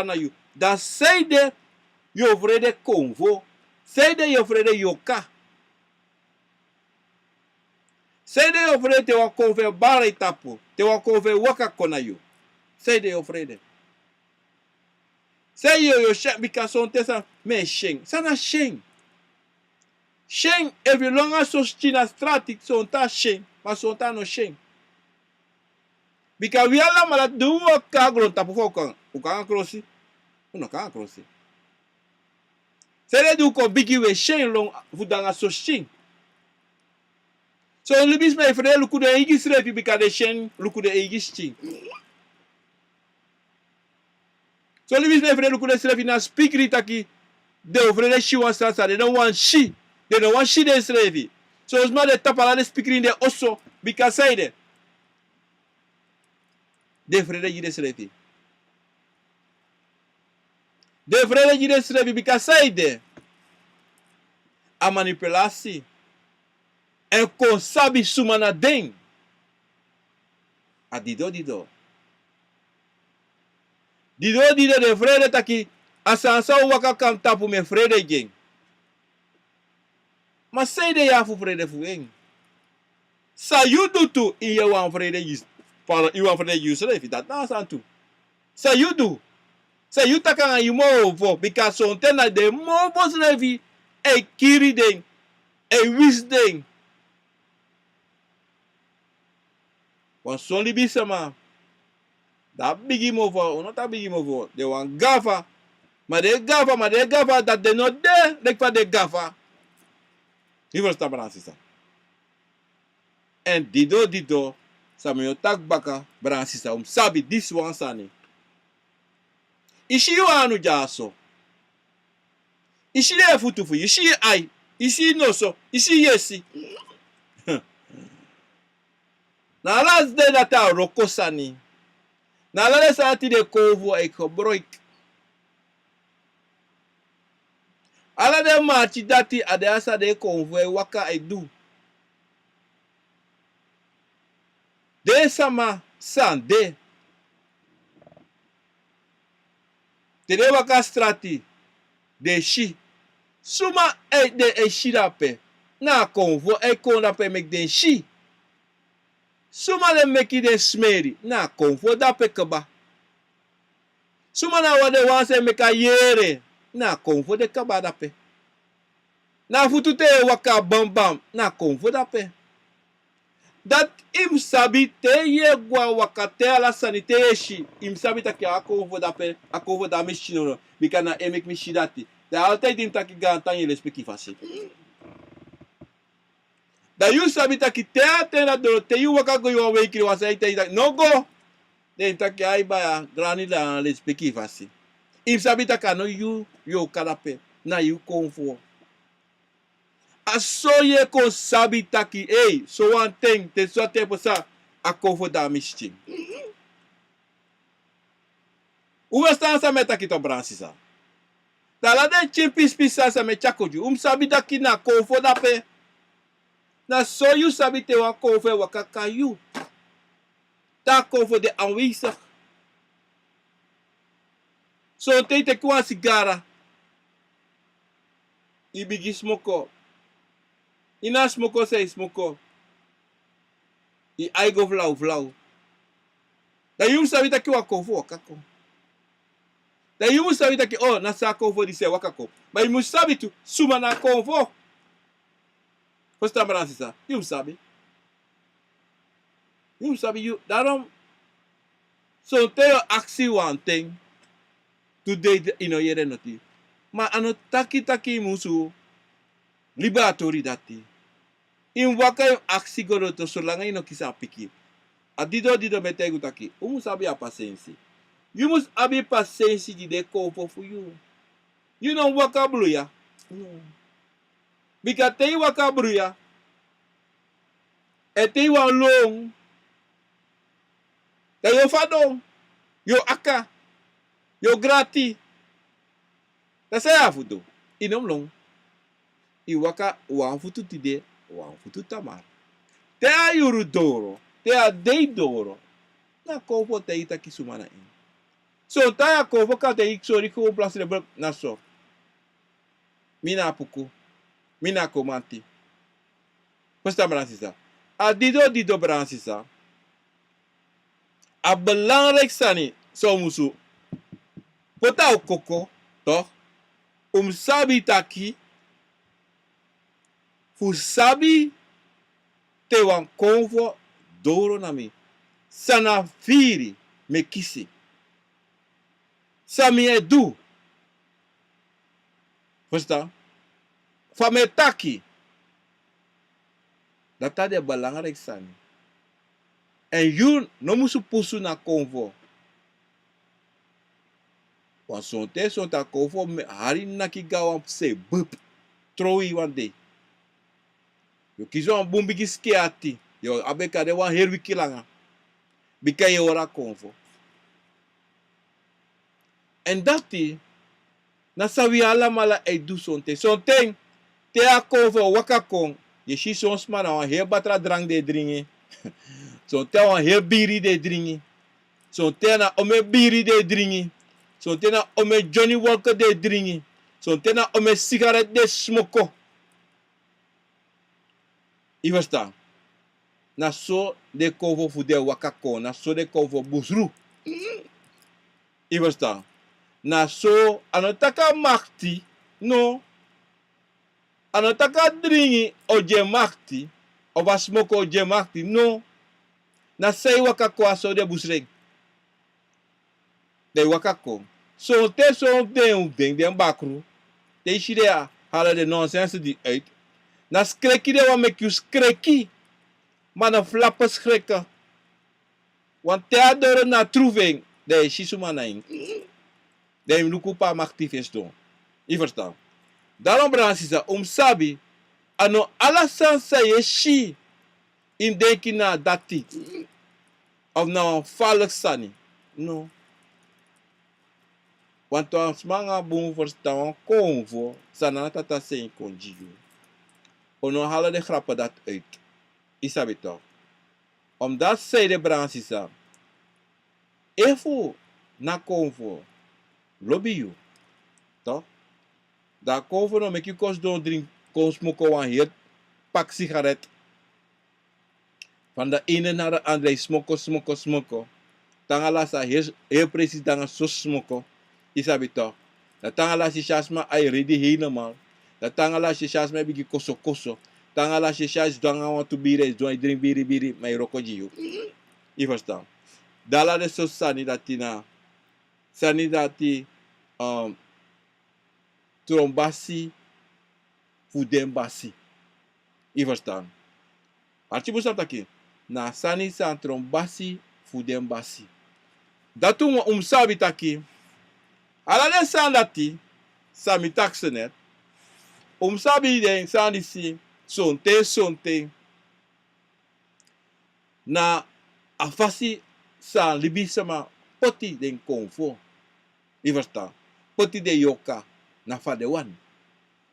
na yu. Da seide yo vrede konvo. Seide yo vrede yoka. Seide yo vrede te wa konve bari tapu. Te wa konve waka kona yu. Seide yo vrede. Sei yo shen bika son tesa me shen. Sana shen. Shen evi longa sos china stratik son ta shen. Ma son ta no shen. Bika wiala mala duwa kagron tapu fokan. Ukanga krosi. Uno kanga krosi. Sere du ko bigi we shen long vudanga so shen. So libis me frede luku de igis refi bika de shen luku de igis shen. So libis me frede luku de srefi na speakri taki de frede shi wan sasa de no wan shi. De no wan shi de srefi. So osma de tapala de speakri de osso bika seide. De frede jide srefi. De vrede jide srefi bika seide. A manipulatie. En kon sabi sumana den. A dido. Dido de vrede taki. Asansa waka kam tapu me vrede gen. Ma seide ya fu vrede fu en. Sa you do tu in je wan vrede jis. Para you wan vrede jis srefi. Dat na san tu. Sa you do. Sa you takanga you mo vo. Bika son tena de mo bos refi. E kiri den. E wis den. Wan son libi sama. Da bigi movo. Uno ta bigi movo. De wan gafa. Maar de gafa dat de no de. Lek van de gafa. Die verstaan Bransisa. En dido. Samuel tak baka Bransisa. Sabi dis wan sani. Ishi yu anu jaso. Ishi de futufu. Ishi ai. Ishi no so. Ishi yesi. Na las de data rokosani. Na la sa ti de kovo e kobroik. Ala de machi dati ade asa de konvo e waka e du. De sama sande. Te de waka strati. De shi. Suma e de e shirape. Na konvo e kondape mek den shi. Suma de meki de smeri. Na konvo dape keba. Suma na wade wanse meka yere. Na konvo de keba dape. Na futute waka bam. Na konvo dape. Dat im sabi te ye gwa waka te ala sanite yeshi. Im sabi taki akonvo dape. Akonvo da mishi no. Bika na emek mishi dati. Da altijd in taki gantan je respecti fasi. Da you sabi taki te atena do te you waka go you wake was ai te no go. Den taki ai ba grani la respecti fasi. If sabi taka no you karape na you Akomfo. Aso ye ko sabi taki so one thing te so te posa Akomfo da misting. Uwe stan sa metaki to bransisa. Tala de chimpis pisa sa me chakoju. Sabi taki na Akomfo da pe. Na so you sabi te wa Akomfo wa kakayu. Ta Akomfo de aanwezig. So te kwa sigara. Ibigi smoko. Ina smoko say smoko. I aigo vlau. Da you sabi taki wa Akomfo wa kako. Da you sabi taki na sa Akomfo di se wa kako. Ba you sabi tu suma na Akomfo. First bransisa. You sabi. You daarom so te actie one thing today yere noti. Ma ano taki musu liberatori dati. In waka actie goro to solanga ino kisa piki. Dido metegu taki. Sabi a paciência. You must abi paciência de Akomfo for you. You know waka bluya. No. Because te waka bluya. E te wa long. Da yo fadong. Yo aka. Yo grati. Da saya fudo. Inom long. Iwaka wan futu tide. Wan futu tamar. Te a yuru doro. Te a dei doro. Na Akomfo te ita kisumana in. So ta Akomfo ka te iksori ko plus de na so. Mina puku. Mina komanti. Kosta bransisa. Dido bransisa. A belangrijk sani so musu. Pota o koko, toch? Sabi taki. Fu sabi te wan Akomfo doro na mi. Sana firi me kisi. Sami edu. Verstaan? Van me taki. Dat is belangrijk sani. En you no musu pusu na Akomfo. Want son ta Akomfo hari naki gawa se bup. Troi one day. Yo kizo an bumbigi skiati. Yo abeka de wan herwi kilanga. Bika ye ora Akomfo. En dati na sawi ala mala e du sonte. Sonte te Akomfo wakakong. Je si sons man an heel batra drang de dringi. So te wan heel biri de dringi. So te na ome biri de dringi. So te na ome Johnny Walker de dringi. So te na ome sigaret de smoko. I verstaan? Na so de Akomfo fu de wakako. Na so de Akomfo busru. I verstaan? Na so anotaka makti. No. Anotaka dringi oje makti. Oba smoko oje makti. No. Na sei wakako aso de busreg. De wakako. So te so de bakru. Te shide halen de nonsense die uit. Na skreki de wa make you skreki. Maar na flappen schrikken. Want te adore na troeving. De shisuma na in. De lukupa maktief is doen. I verstaan. Daarom bransisa sabi. Ano alasan sa yeshi. In denki na dati. Of na vallig sani. No. Want als mga boom verstaan Akomfo. Sana tata zijn konjiyo. Ono halen de grappen dat uit. Isabi toch. Omdat zij de bransisa. Efo na Akomfo. Lobby you. Toch? Da Akomfo no make you kost don drink. Kon smoken wan heer. Pak sigaret. Van de ene naar de andere. Smoko. Tangala sa heer precies dan so smoko. Isabi toch. Da tangala si chasma ay ready helemaal. Da tangala si chasma bigi koso. Tangala si chas dwanga want to bire. Dwang drink biri. May rokojiyo. I verstaan. Dala de so sani dati na. Sani dati. trombasi, fudembasi. Je verstaan? Artigo staat aqui. Na sani san trombasi, fudembasi. Dat toen we sabi taki. Alale san dati, sami taksenet. Sabi den san disi, sonte. Na afasi san libisama poti den Akomfo. Je verstaan? Poti de yoka na fadewan.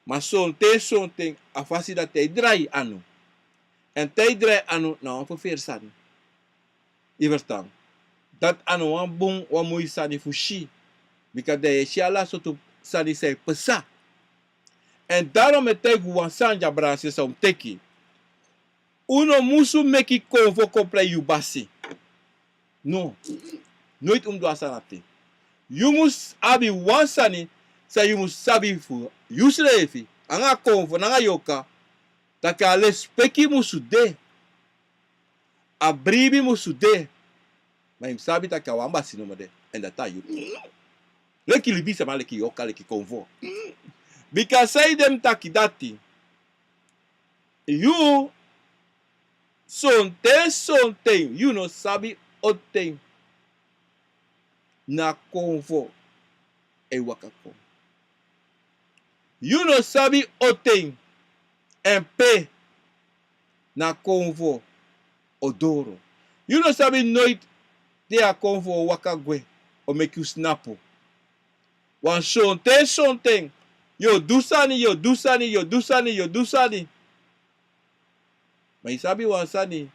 Maar sonte afasi dat hij draai anu. En hij draai anu na een verveersan. Je verstaan? Dat anu wan bung wan mooi sani fushi. Because de shala soto sani say pasa. En daarom het hij wan sanja branche som teki. Uno musu meki Akomfo compre yubasi. No. Nooit do sanate. You must abi wan sani. Say you must sabi fu. Yuslefi. Anga Akomfo nanga yoka. Taka ales peki musu de. Abribi musu de. Maar je sabi taka wamba sino de. En dat ta you. Leki libisa ma leki yoka leki Akomfo. Because say them taki dati. You sonte. You no sabi oten. Na Akomfo. E wakako. You no sabi oten. En pe. Na Akomfo. Odoro. You no sabi nooit de Akomfo wakagwe. O make you snapu. Wan sonte. Yo dusani. Maar je sabi wan sani.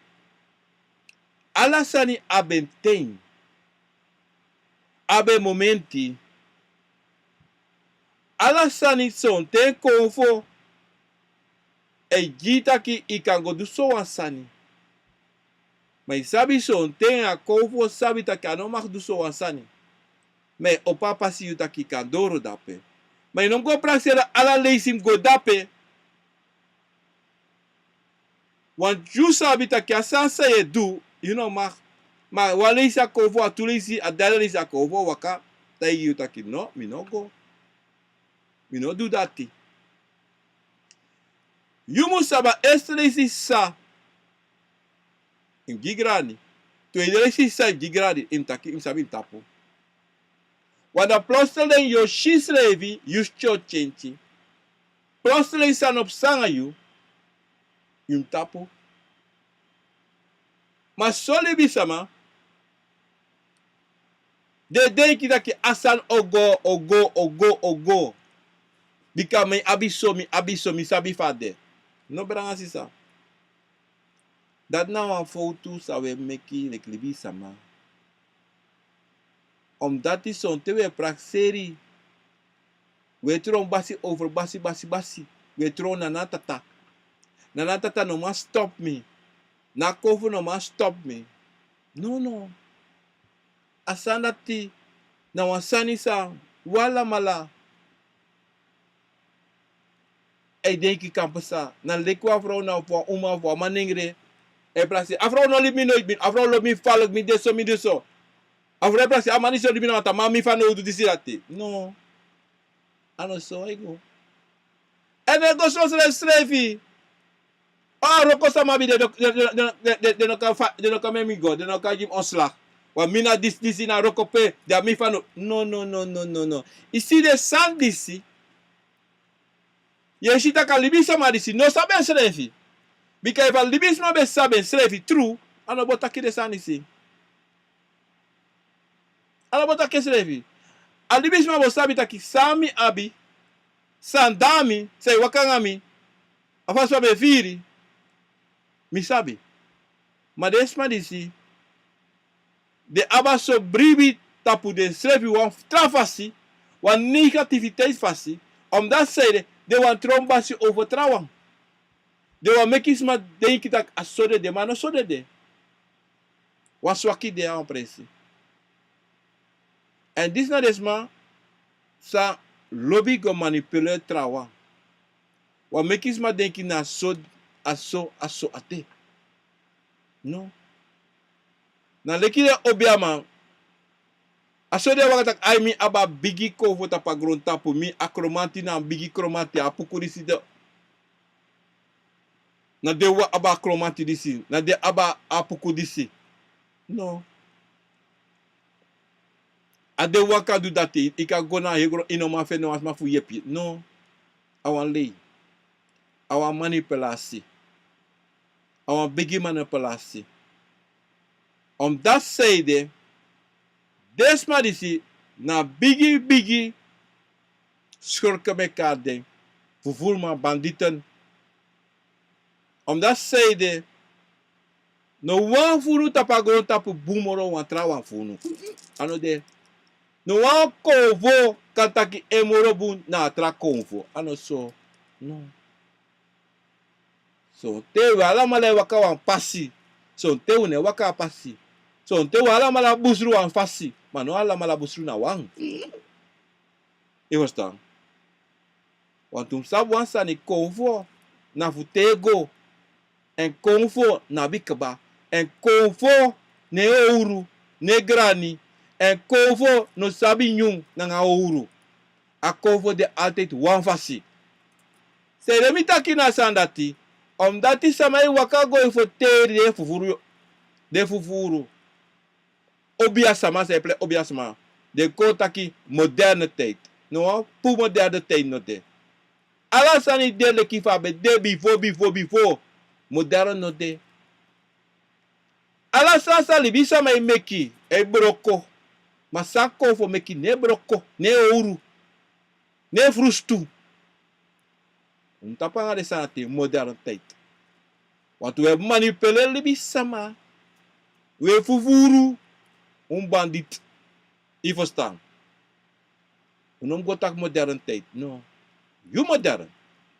Ala sani abenten. Abe momenti. Ala sani sonte Akomfo. E jita ki ikango duso wan sani. Maar je sabi sonte Akomfo sabi taki ano mag duso wan sani. Maar opa pasi yu taki kandoro dape. Maar je non go praksera ala leisim go dape. Want you sabi taki asansa ye do. You know mag. Maar wa leisi Akomfo a tu leisi a dala leisi Akomfo waka. Tai yu taki no. Mi no go. Mi no do dati. You must saba este leisi sa. In gigrani. Tu leisi sa in gigrani. In taki im sabi in tapu. Wanda plotseling yo shislevi, you chochenchi. Plotseling san op sanga you tapu. Maar soli bisama, de denki dat ki asan ogo. Bika me abiso, mi sabi fade. No branga sisa. Dat nou een foto zou we meki lek libi sama. Omdat die zo'n te we prakseri. We tron basi over basi. We tron nanatata. Nanatata no ma stop me. Na Akomfo no ma stop me. No. Asanati. Na wansani sa. Wala mala. E denki kampasa. Na lekwa afro na voor uma voor maningre. E praksi. Afro no li mi nooit bin. Afro lo mi falok mi deso. Afro praksi. Amani so li mi no ata. Mami fa no do disirati. No. Ano so ego. En e go so strefi. Roko sama bi de no kan me mi go. De no kan jim onslag. Wa mina disi na roko pe. De mi fa no. No. Isi de san disi. Je shita ka libisa ma disi. No saben strefi. Bika if a libis no be saben strefi. True. Ano bota ki de san disi. Ano bota ki strefi. A libis ma bo sabi taki sami abi. Sandami. Say wakangami. Afaswa be viri. Mi sabi. Maar desma disi. De abaso bribi tapu de strefi wan trafasi. Wan negativiteit fasi. Omdat zij de wan trombasi overtrouwen. De wan mekisma denki tak asode de mano sode de. Wan swaki de aan presi. En dis na desma. Sa lobby go manipuleer trawa. Wan mekisma denki na aso ate. No. Na leki de obiama. Aso de wakatak ay mi aba bigi konfo tapa gron tapu mi akromanti na bigi kromati apuku disi de. Na de wa aba kromati disi. Na de aba apuku disi. No. Ade waka du dati. Ika gona hegro inoma fe no asma fu yepi. No. Awan lei. Awan manipulasi. Awan bigi manipulasi. Dat zijde, desma disi, na bigi schurken mekaar den, vervoerman bandieten. Dat zijde, no wan furu tapagoro tapu bumoro wan tra wan funu. Ano de, no wan konvo kataki emoro bun na tra konvo. Ano so, no. So, te wala male waka wan pasi. So, te une waka pasi. So, te wala mala busru wan fasi. Maar no ala mala busru na wang. Je verstaan? Want toen sab wan sani konvo na futego. En konvo na bikaba. En konvo ne ouro. Ne grani. En konvo no sabi nyung na nga ouro. A konvo de altijd wan fasi. Se remi taki na sandati. Dati samai waka go fo teri de fufuru. De fufuru. Obia sama se ple obia sama. De ko taki moderne tijd. No, pu moderne tijd no de. Ala sani de le kifa be de before. Moderne no de. Ala sasa li bisa mai meki e broko. Masako fo meki ne broko, ne ouro. Ne frustu. Tapa de sanate moderne tijd. Want we manipuleren li bisa ma. We fufuru. Bandit. Je verstaan? We noemen gotak moderne tijd. No. You modern.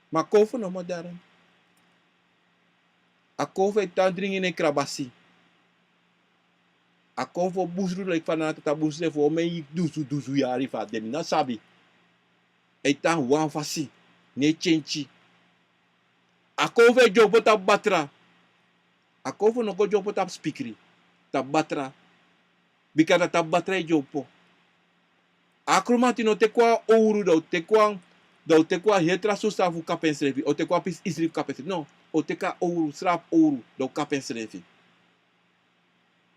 Maar kovo no modern. A kovo e tandring in krabasi. A kovo busru like van ta busre fo me dusu yari fa den na sabi. E tan wan fasi. Ne chenchi. A kovo e jopo ta batra. A kovo no go jopo ta speakeri. Ta batra. Bikana ta batra e jopo. Akromati no te kwa ouro do te kwa hetra so safu kapensrevi o te kwa pis isrif kapensrevi. No, o te ka ouro strap ouro do kapensrevi.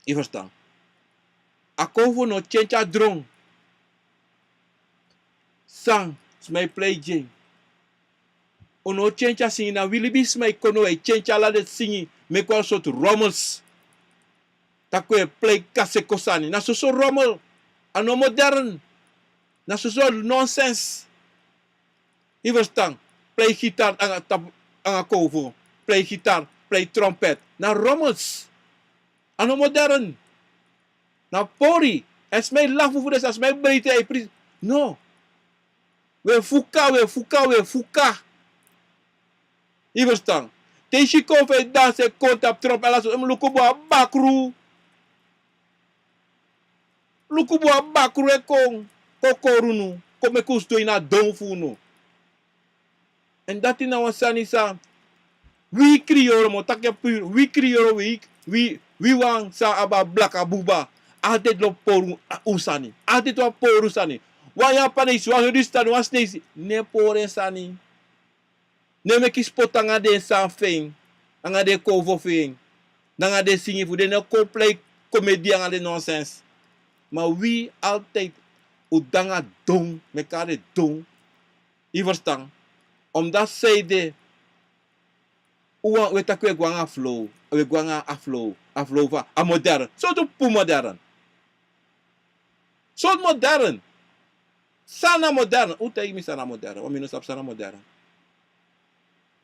Je verstaan? Akomfo no chencha drong. Sang smai play jing. Ono chencha singi na wilibi smai kono e chencha la de singi me kwa sot rommels. Takwe play kase kosani. Na so rommel. Ano modern. Na so nonsense. Je verstaan? Play gitaar aan Akomfo. Play gitaar, play trompet. Na rommels. Ano modern. Na pori. Es mij lafu voor des, es mij breedte. No. We fuka. Je verstaan? Teshi konfe dansen, kontap, trompet. Alas, lukubo bakru. Lukubo bakru e kong. Kokorunu. Kome kusto ina donfuno. En dat is nou een sanisa. Wie krioro mo takya puur. Wie krioro wie wang sa aba black abuba. Altijd lo poru usani. Altijd lo poru sani. Wanya panis wa hudistan was nesi. Ne poren sani. Ne me kispota ngade san feng. Ngade kovo feng. Ngade singi fu de ne ko play comedie ngade nonsense. Maar wie altijd udanga dong mekare dong. Je verstaan? Omdat zij de we takwe gwanga flow, we gwanga aflow va a modern. So to pu modern. So modern. Sana modern. Utai mi sana modern. O minus ap sana modern.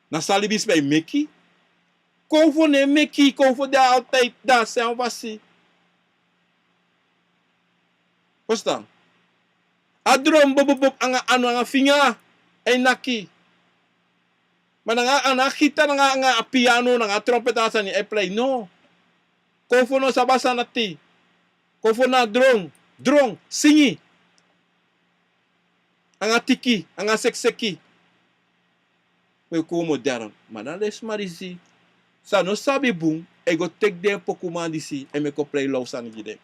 Na salibis bij meki. Konfo ne meki, konfo de altijd da sen vasi. Verstaan? Adrom bob anga anga finga ay naki. Maar nga gita nga piano nga trompet asa ni play no. Konfo no sabasa nati. Konfo na drong singi. Anga teki, anga sekseki. We ko modern. Mana les marisi. Sa no sabi boom, ego tek de poku man disi e me ko play low san gide.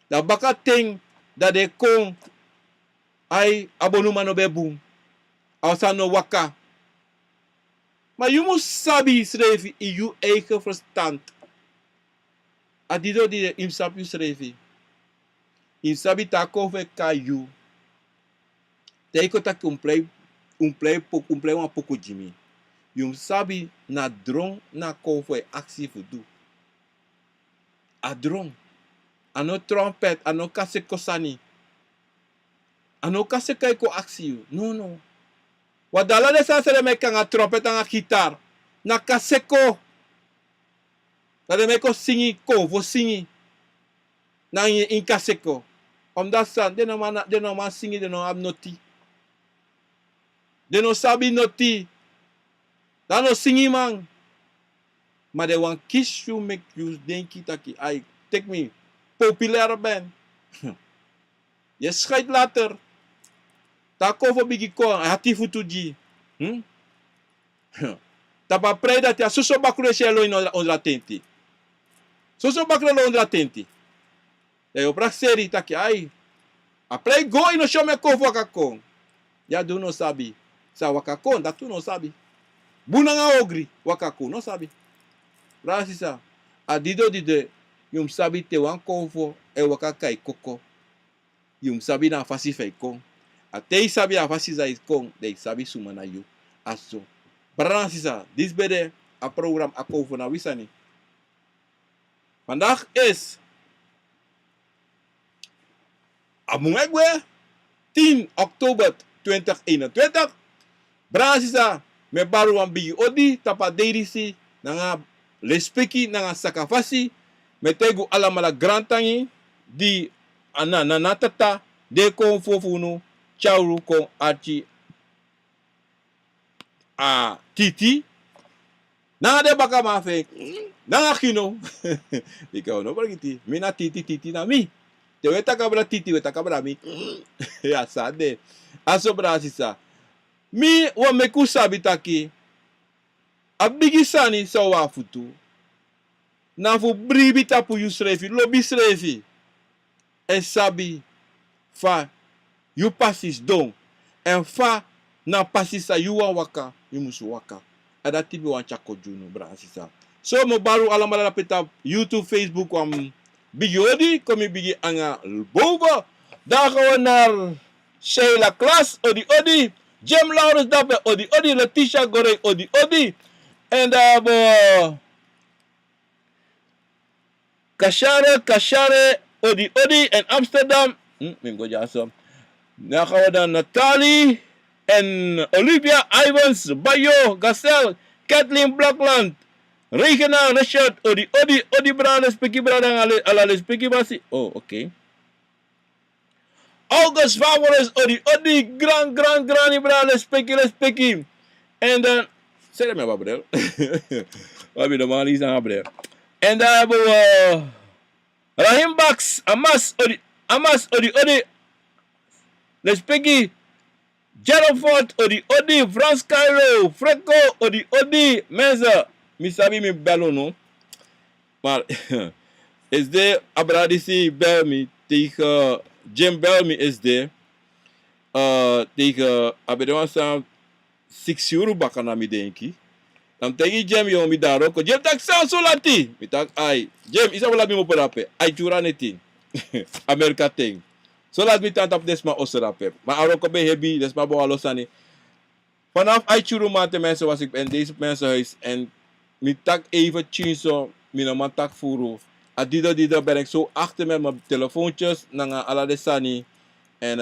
Da baka ting dat de kon ai abonuma no bebum. Alsa no waka. Maar je moet sabi schrijven in je eigen verstand. Adido die im sabi schrijven. Im sabi ta kove ka you. Teiko ta kumplei uma pouco de mim. Yum sabi na dron na kove actie fudu. A dron. Ano trompet, ano kase kosani. Ano kase kai ko actie. No. Wadala de sa sere me kanga trompet nga gitar. Na kase ko. Dat me ko singi ko, vo singi. Na in kase ko. Omdat san, de no man singi, de no am noti. De no sabi noti. Da no singi man. Maar de wan kiss you make you denki taki. Ai, take me. Populair ben. Je schijt later. Tako voor bigi ko, hati futuji. Tapa prei dat ya suso bakure shelo in ondra tenti. Suso bakure lo ondra tenti. Eu pra seri taki ai. A prei go ino show me ko wakakon. Ya do no sabi. Sa wakakon, dat tu no sabi. Bunanga ogri wakakon no sabi. Rasisa. Adido dide yum sabi te wan konfo e wakakai koko. Yum sabi na fasi fei kon. Até sabe a vacina com de sabe suma na you aso Bransisa disbede a program Akomfo na wisani. Vandaag is Amungegwe 10 oktober 2021. Bransisa me baru wan bigi odi tapa deirisi nanga lespeki nanga sakafasi metegu alamala grantangi di ananatata de konfofunu chauru con archi a titi na de baka mafe na kino ikaw no bagiti mina titi na mi te weta kabra titi weta kabra mi ya sade aso brasisa mi wa meku sabitaki abigisani sa wa futu na fu bribi tapu yusrefi lobi srefi e sabi fa you passes don en fa na passes sa you waka you musu waka ada tibi wan chako juno brasisa so mo baru alamala peta YouTube Facebook bigi odi komi bigi anga bogo da kawanar Sheila Class odi Jem Lawrence dape odi Letitia Gore odi and bo Kashare odi and Amsterdam mingo jasom Nakawada Natalie and Olivia Ivans, Bayo, Gassel, Kathleen Blackland, Regina Richard, Odi Brother, Speaky Brother, Ala Speaky Basi. Oh, okay. August Favores, Odi Granny Brother, Speaky. And then, say them about there. Wabi the man is not there. And Rahim Bax, Amas, Odi. Let's Peggy, Jerofort, Odi, France Cairo, Freco, Odi, Menza, Misabi mi Bellono. Maar is there Abradisi Belmi tegen Jim Belmi is there tegen Abedoan 6 euro bakana mi denki. Dan tegen Jim yo mi daro ko Jim tak sa so lati. Mi tak ai Jim isa wala mi mo perape. Ai chura neti. America ting. So laat me tantap desma oserape. Maar aroko be hebi desma bo alosani. Vanaf Aichuru mate mensen was ik in deze mensenhuis en mi tak even chinso, mi no man tak furu. Adido ben ik zo achter met mijn telefoontjes nanga ala de sani. En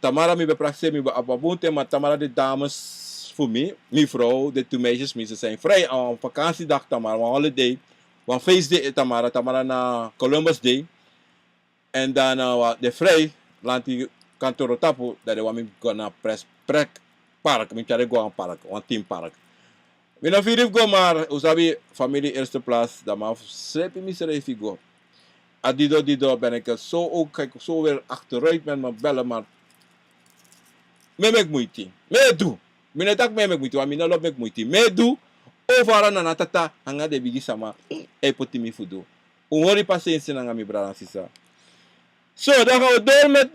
Tamara mi bepraxe mi be ababunte, maar Tamara de dames voor mij, mi vrouw, de twee meisjes, ze zijn vrij aan vakantiedag Tamara, een holiday, een feestday Tamara na Columbus Day. En dan de vrij, lanti kantoro tapu, dat de wami gonna prek park, mi cari go aan park, een team park. We na virif go maar, usabi familie eerste plaats, dan maar slepi mi serefi go. Adido ben ik zo ook, kijk zo weer achteruit met mijn bellen, maar me mek moeite, me doe. Mine tak me mek moeite, want mine lop mek moeite, me doe. Ovara na natata, hanga de bigi sama, e poti mi fudu. Umori paciência na mi brada sisa. Zo, dan gaan we door met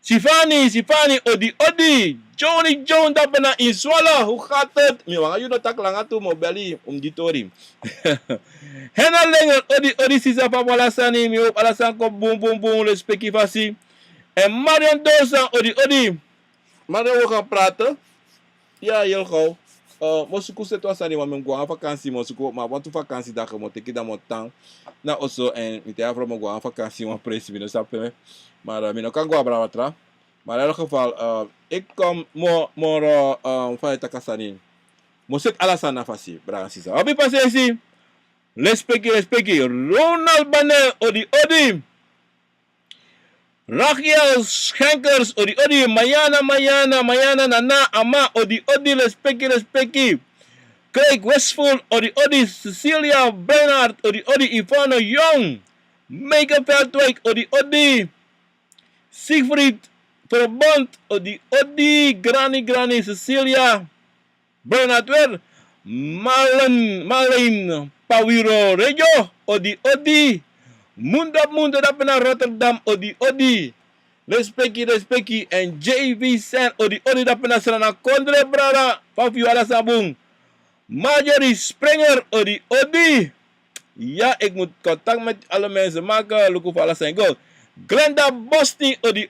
Sifani, Odi. Johnny John, dat ben in Zwalla. Hoe gaat het? Mi wanga you no tak langa tu mo beli di tori. Hena lenger, Odi sisa papa lasani, mi op alasan ko boom boom boom, respecti fasi. En Marian Dosa, Odi. Marian, we gaan praten. Ja, heel gauw. Mosuku setu asani wa men gwa vakansie mosuku ma want vakansie dagen mo teki da mo tang na also en mi te afro mo gwa vakansie wa presi mi no sape maar mi no kan gwa bra watra maar in elk geval ik kom moro fa takasani mo sek alasana fasi bra sisa abi pasesi respecti Ronald Banel odi Rakiel Schenkers, odi, Mayana, Nana, Ama, odi, respecti. Craig Westful, odi, Cecilia Bernard, odi, Ivano Young, Megan Veldwijk, odi, Siegfried Verbond, odi, Granny, Cecilia Bernard weer, Marlene Pawiro Rejo, odi, Mundo dat naar Rotterdam, odi. Respecti. En JV Sen, odi dat naar Srana Kondre Brada, Papi Wala Sabung. Marjorie Springer, odi. Ja, ik moet contact met alle mensen maken. Look voor alles zijn go. Glenda Bosni, odi.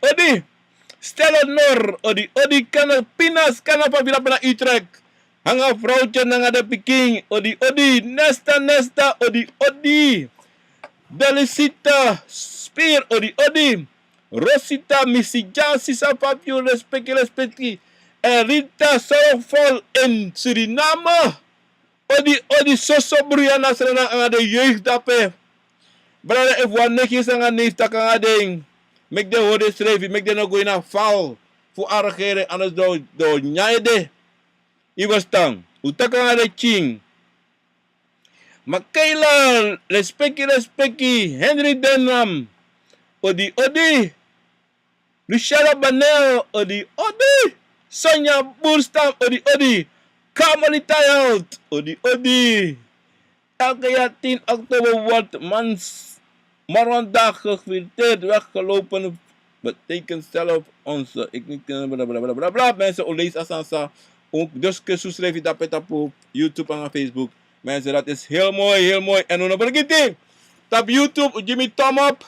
Stella Nor, odi. Kana Pinas, kana Papi dat naar Utrecht. Hanga vrouwtje nanga de Peking, odi. Nesta, odi. Belicita Spear, odi. Rosita Missy Sisa Papio, respecti. En Rita Sorrowful in Suriname. Odi Soso Brianna Serena aan de jeugd dape. Brada, if one nekjes aan neef tak aan ding. Mek de hoorde schrijven, mek de no go in a val. Voor arregeren, anders do nyaide. Iwas tang. Utaka aan de ching. Makaila, respecti, Henry Denham, odi, Luciana Banel, odi, Sonia Boerstam, odi, Kamalita Health, odi. Elke jaar 10 oktober wordt Marondag gefilteerd, weggelopen, betekent zelf onze, ik niet, blablabla, mensen, lees asansa, ook dus schrijf je dat op YouTube en Facebook. Mensen, dat is heel mooi. En hoe vergeet tap YouTube, give me thumb up.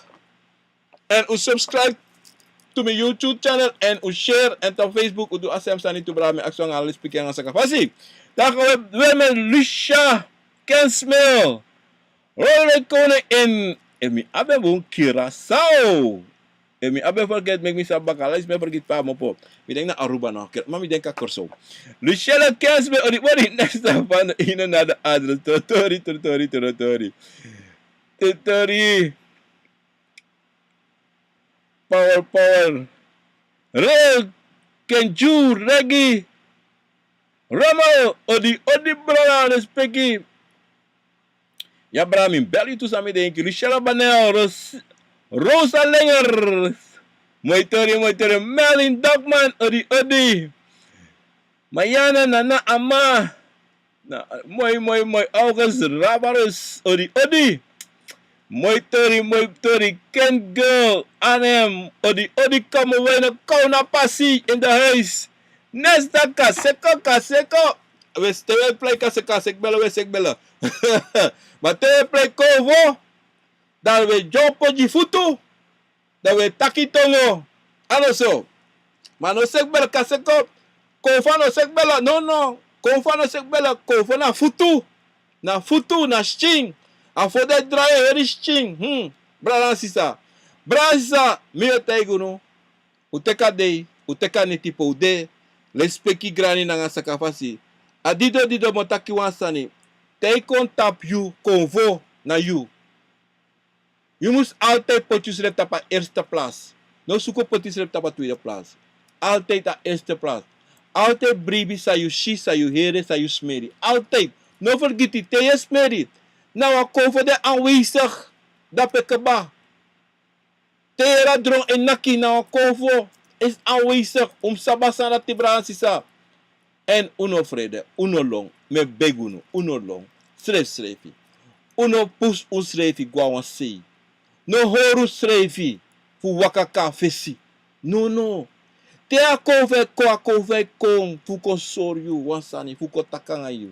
En subscribe to mijn YouTube channel. En share. En op Facebook, doe asem staan niet te brengen. Ik zal alles spreken aan zijn fasi. Dan gaan we weer met Lucia Kensmil. Rolling Koning in mi abe boom Curaçao. En mi abe forget make me sa bakala is me forget pa mo po. Mi denk na Aruba no. Maar mi denk ka Corso. Luciana Kensme odi next van ina na de adres. Totori. Power. Real Kenju Reggie. Ramo odi brada respecti. Ja bra min bel tu sami denk Luciana Banel Rosa Lenger, Moitori, Melin Dogman, odi. Mayana Nana Ama, moi, August Rabarus, odi. Moitori, Ken Girl, Anem, odi, come away na kauna pasi in the house. Nesta kaseko. We stay play kasek bella. Maar te play kovo. Dan we jopo di futu, dan we taki tongo, ano so. Maar no sekbela kaseko, konfa no sekbela, no, konfa no sekbela, konfa na futu, na sting. A for de draai very sting, brada sisa, mi o teigu no, uteka dei, uteka ni tipo ude, lespeki grani na sakafasi. Adido mo taki wansani, teikon tap you, konvo na you. Je moest altijd potjesrep op eerste plaats. No zoeken potjesrep op tweede plaats. Altijd op eerste plaats. Altijd bribi sa you shi, sa you here, sa you smeri. Altijd. No vergeet het, te je smeri. Nou, Akomfo de aanwezig. Dat pekeba. Te je radron en naki, nou Akomfo is aanwezig. Sabasana tibransisa. En uno vrede, uno long. Me beguno, uno long. Schrijf. Uno pus schrijf, gwawan sei. No horu srevi. Fu wakaka fesi. No. Te akove kon. Fuko soryu. Wansani. Fuko takanga yu.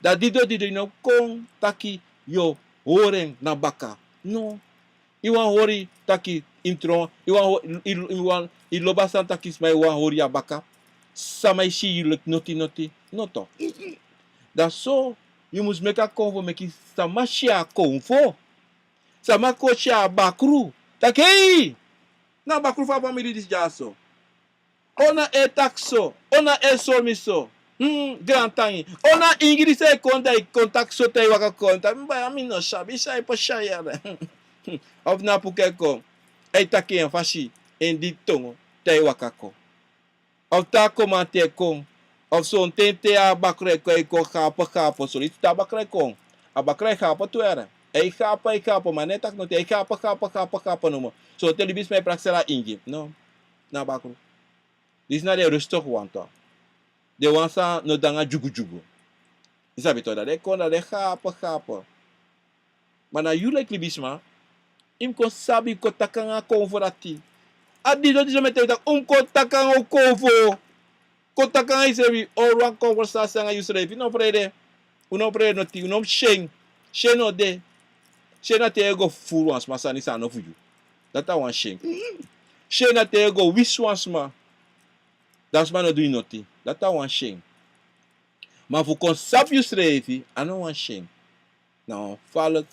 Da dido no kon. Taki yo. Horen na baka. No. Iwan hori taki intro. Iwan ilobasan taki smai iwan hori abaka. Samai si you noti. Noto. Da so. You must make a convo. Make it samashi akomfo. Samakoshi bakru. Taki. Na bakru fa family dis jaso. Ona e taxo. Ona e somiso. Grand tangi. Ona ingris e konta e kontakso te waka konta. Mba ami no sabi. Isa e po shayara. Of na pukeko. E taki en fashi. En dit tongo. Te waka ko. Of ta komante kon. Of son tente a bakre ko e ko kapa. So itu ta bakre kon. A bakre kapa tu era. E kapa. Manetak no te e kapa no mo. So te libis me praxela ingi. No. Na bakro. Dis na de rustig wanta. De wansa no danga jugu. Isabi to da de kon da de kapa. Mana you like libisma. Im kon sabi ko takanga konforati. Adi do dizo mete tak ko takanga konfo. Ko takanga isebi or conversation nga yusrefi no prede. Uno prede no ti uno sheng. Sheng no de. Sheng na te ego full once masani sa no fuju. Data wan sheng. Sheng na te ego wis once ma. Das man no do noti. Data wan sheng. Maar voor kon sap yusrefi ano wan sheng. Nou, fala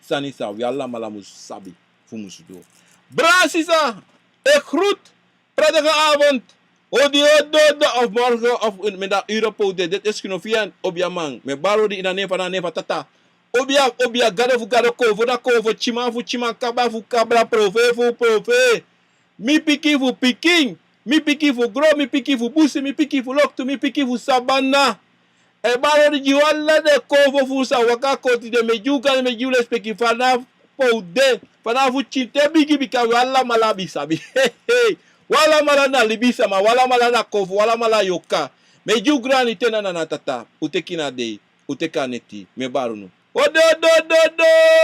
sani sa we alla malamu sabi fu musu do. Brasisa, ik groet. Prettige avond. Of morgen of middag Europo. Dit is genovian obiamang. Me baro di ina nefa tata. Obia gado kovo da kovo chima kaba fu kabla profe. Mi piki fu piking. Mi piki fu gro, mi piki fu busi, mi piki fu loktu, mi piki fu sabana. E baro di jiwala de kovo fu sa waka koti de me juga speki fana poude. Fana fu chinte bigi bika wala malabi sabi. Wala mala na libisa ma wala mala na kovo wala mala yoka. Me juga ni tena na tata. Uteki na dei. Uteka neti. Me baro no. Odo.